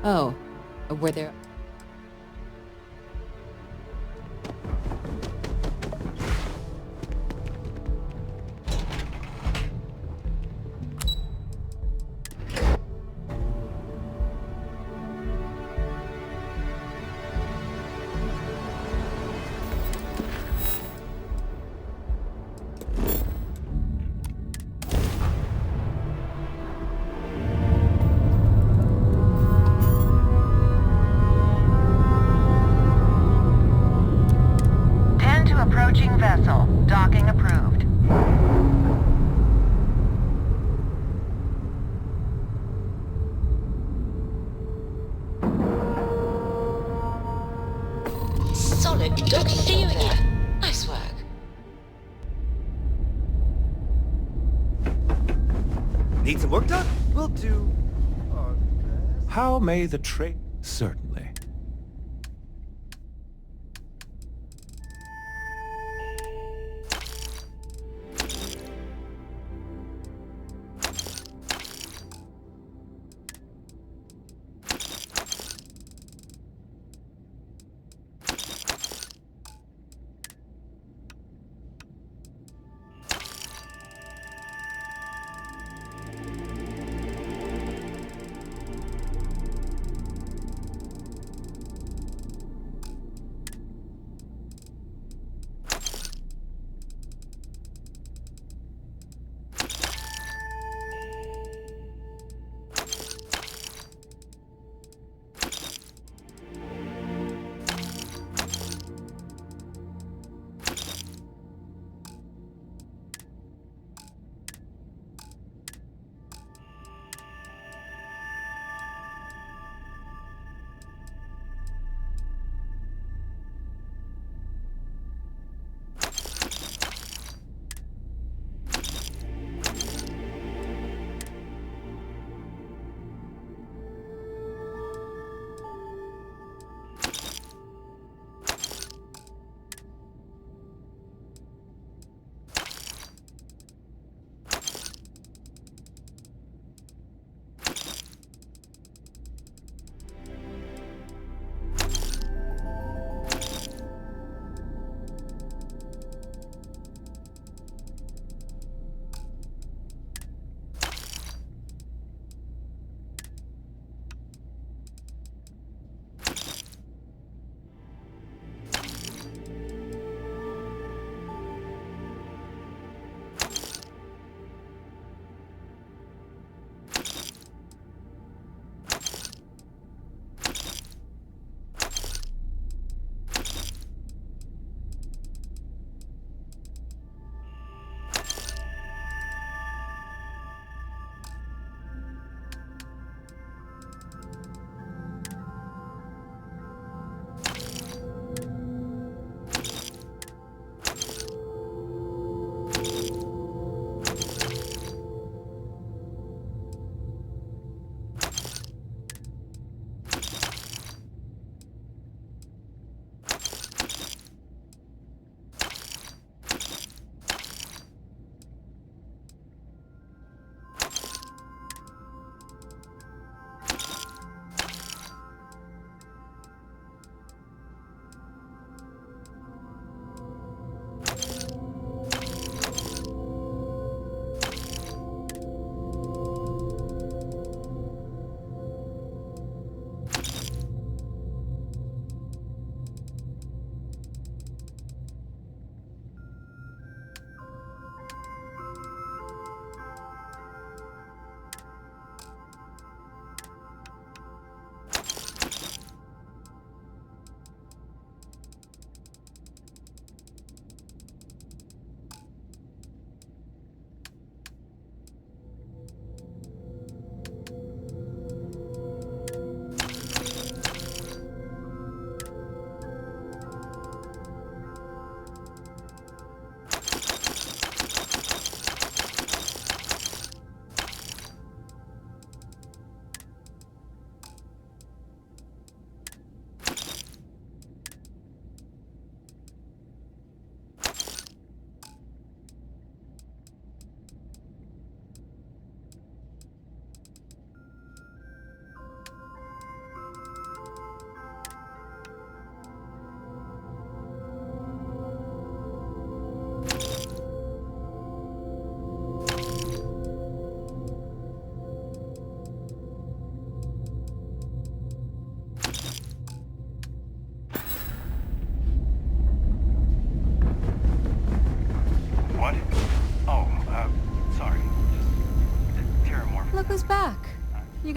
Speaker 16: Oh, were there...
Speaker 2: Approaching vessel. Docking approved.
Speaker 16: Solid. Good to see you again. Nice work.
Speaker 1: Need some work done? We'll do...
Speaker 22: How may the trade... Certainly.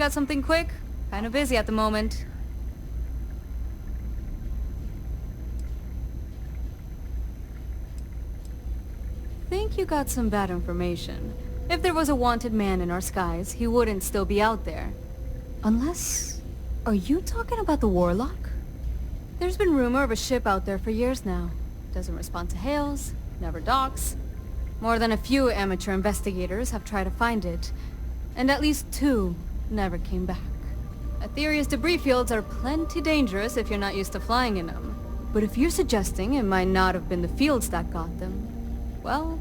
Speaker 11: got something quick? Kinda busy at the moment. Think you got some bad information. If there was a wanted man in our skies, he wouldn't still be out there. Unless... Are you talking about the Warlock? There's been rumor of a ship out there for years now. Doesn't respond to hails, never docks. More than a few amateur investigators have tried to find it, and at least 2 never came back. Aetherius debris fields are plenty dangerous if you're not used to flying in them. But if you're suggesting it might not have been the fields that got them, well,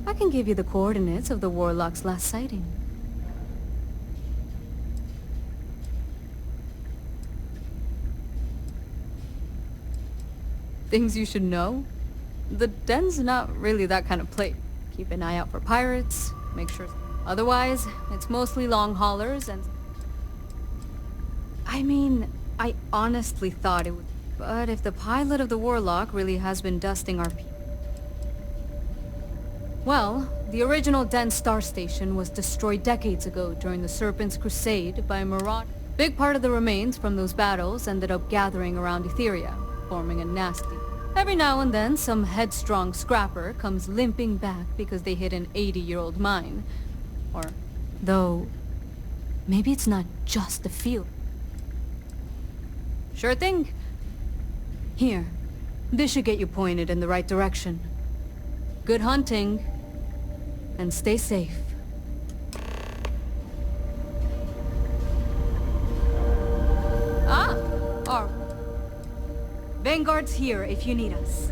Speaker 11: I can give you the coordinates of the Warlock's last sighting. Things you should know? The den's not really that kind of place. Keep an eye out for pirates, make sure... Otherwise, it's mostly long haulers and... I mean, I honestly thought it would... But if the pilot of the Warlock really has been dusting our people... Well, the original Den Star Station was destroyed decades ago during the Serpent's Crusade by a Maraud. Big part of the remains from those battles ended up gathering around Etheria, forming a nasty... Every now and then, some headstrong scrapper comes limping back because they hit an 80-year-old mine. Or, though, maybe it's not just the field. Sure thing. Here, this should get you pointed in the right direction. Good hunting, and stay safe. Vanguard's here if you need us.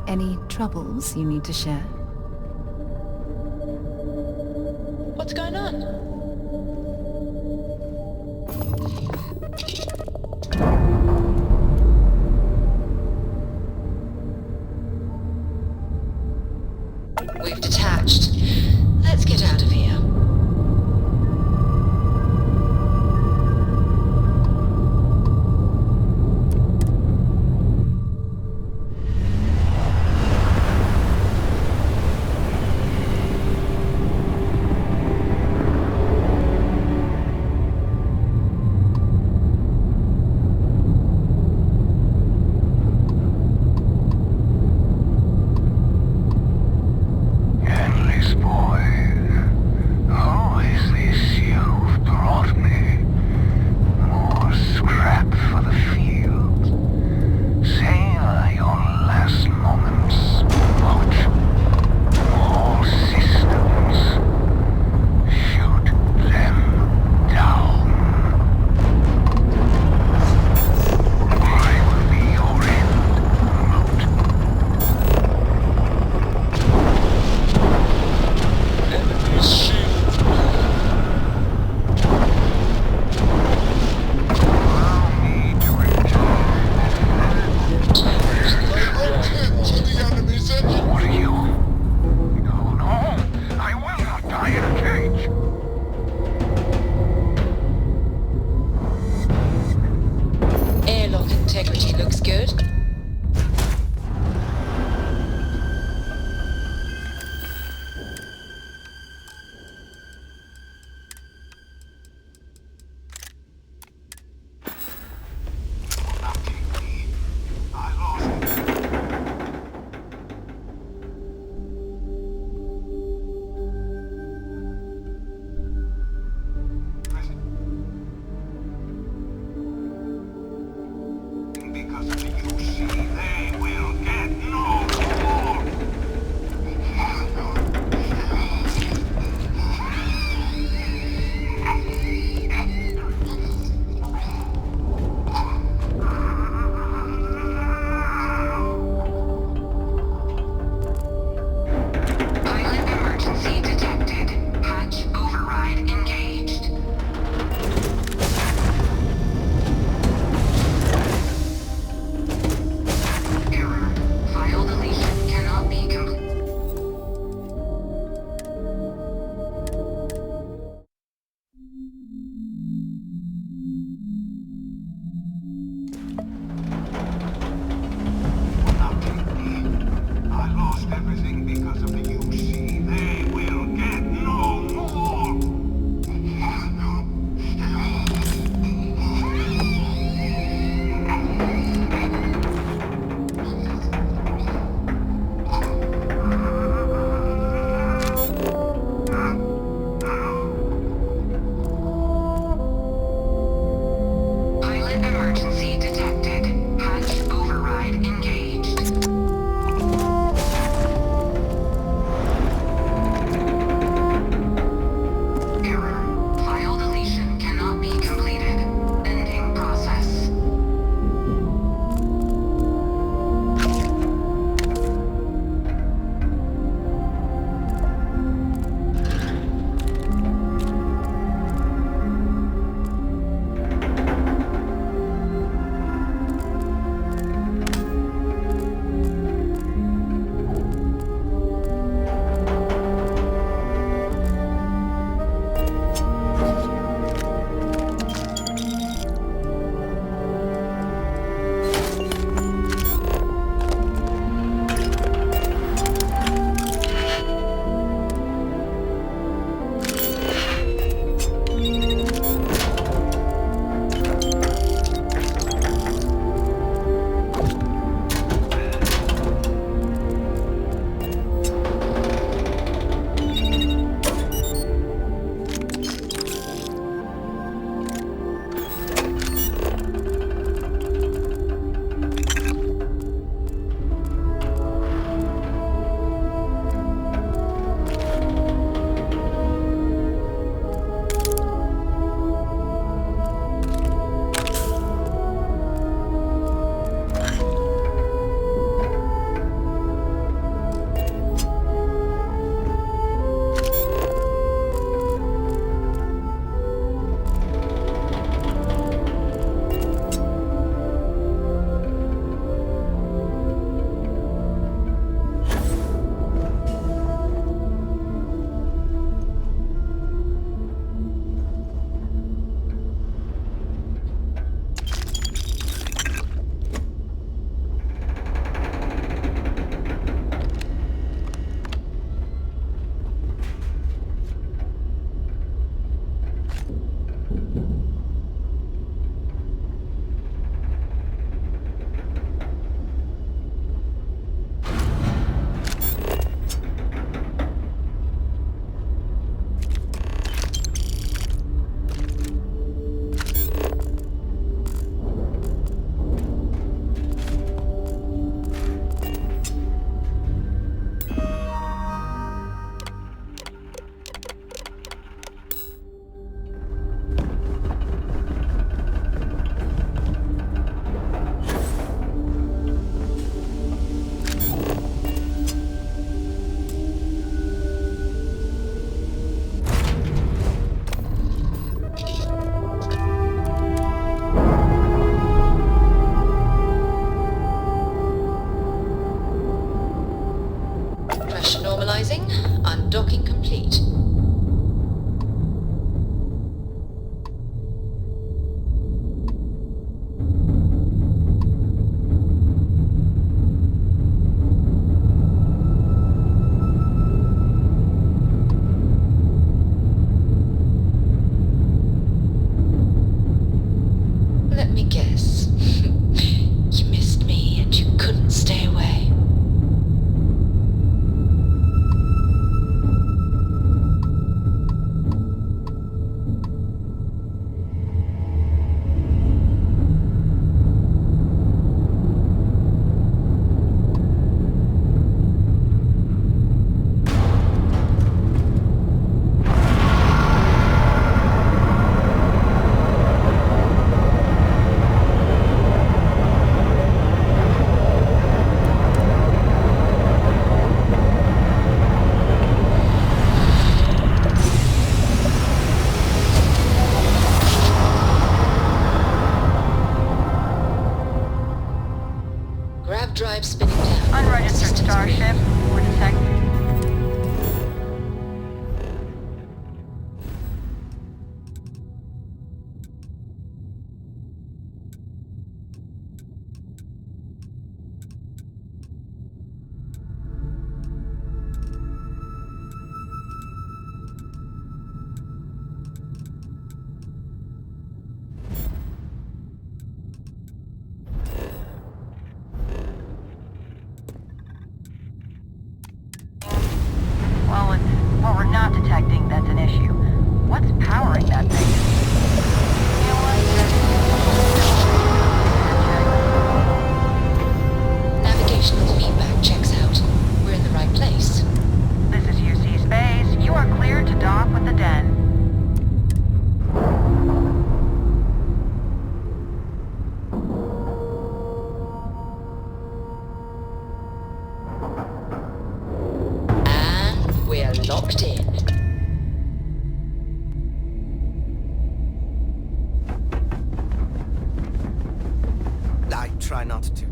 Speaker 12: Any troubles you need to share?
Speaker 14: What's going on?
Speaker 12: We've detached. Let's get out of here.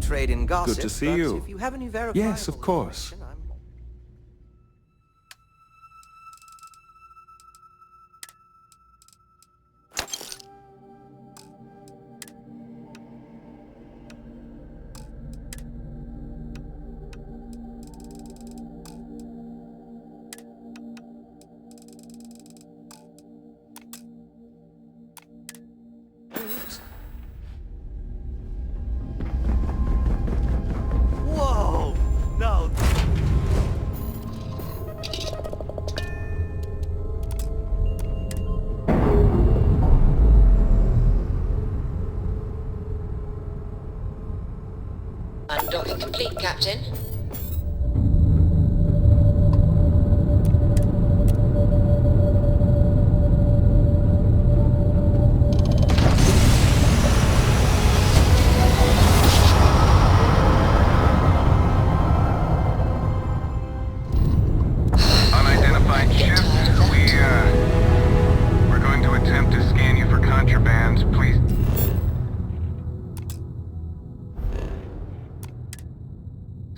Speaker 3: trade in gossip.
Speaker 6: Good to see
Speaker 3: but
Speaker 6: you.
Speaker 3: If you have any verifiable
Speaker 6: Yes, of course.
Speaker 3: Whoa! No.
Speaker 12: Undocking complete, Captain.
Speaker 13: Unidentified ship. We're going to attempt to scan you for contraband. Please.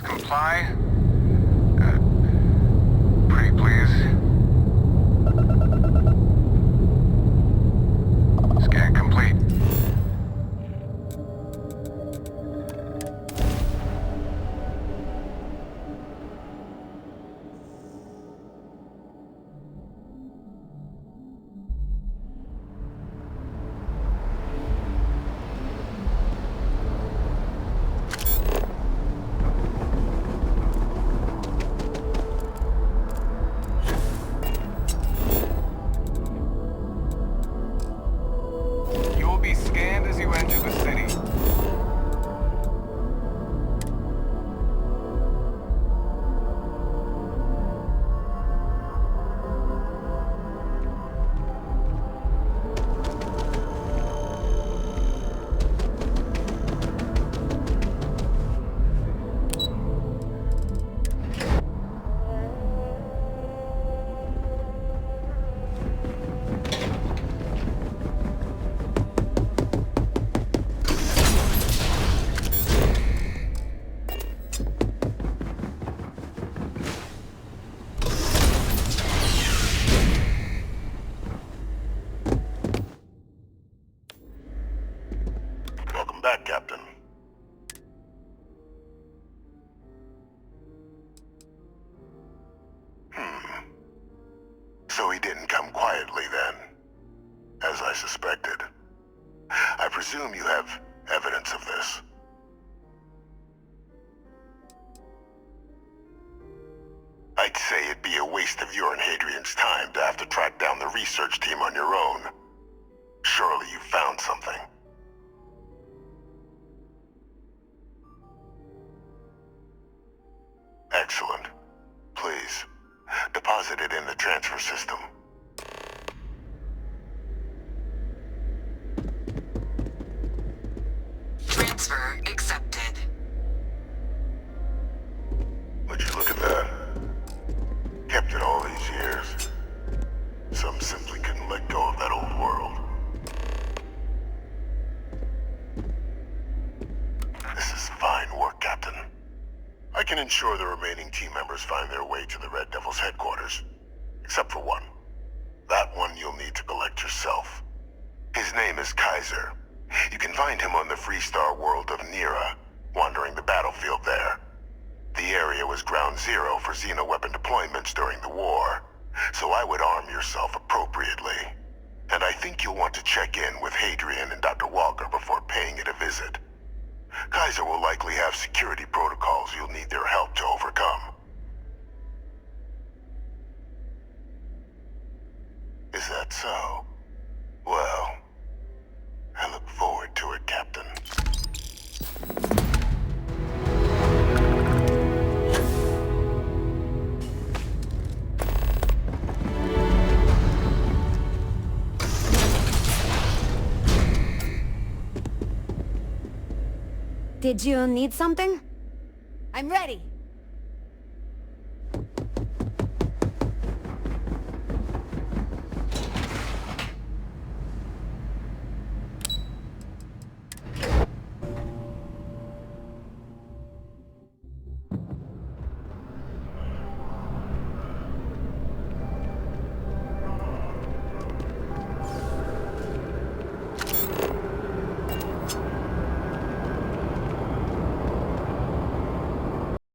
Speaker 13: Comply. Pretty please. Scan complete. You will be scanned as you enter the city.
Speaker 7: Welcome back, Captain. So he didn't come quietly then, as I suspected. I presume you have evidence of this. I'd say it'd be a waste of your and Hadrian's time to have to track down the research team on your own. Surely you found something. Excellent. Please, deposit it in the transfer system.
Speaker 12: Transfer accepted.
Speaker 7: Would you look at that? Kept it all these years. Some simply couldn't let go of that old world. This is fine work, Captain. I can ensure the remaining team members find their way to the Red Devil's headquarters. Except for one. That one you'll need to collect yourself. His name is Kaiser. You can find him on the Freestar world of Nira, wandering the battlefield there. The area was ground zero for xeno-weapon deployments during the war, so I would arm yourself appropriately. And I think you'll want to check in with Hadrian and Dr. Walker before paying it a visit. Kaiser will likely have security protocols you'll need their help to overcome. Is that so? Well, I look forward to it, Captain.
Speaker 20: Did you need something?
Speaker 2: I'm ready.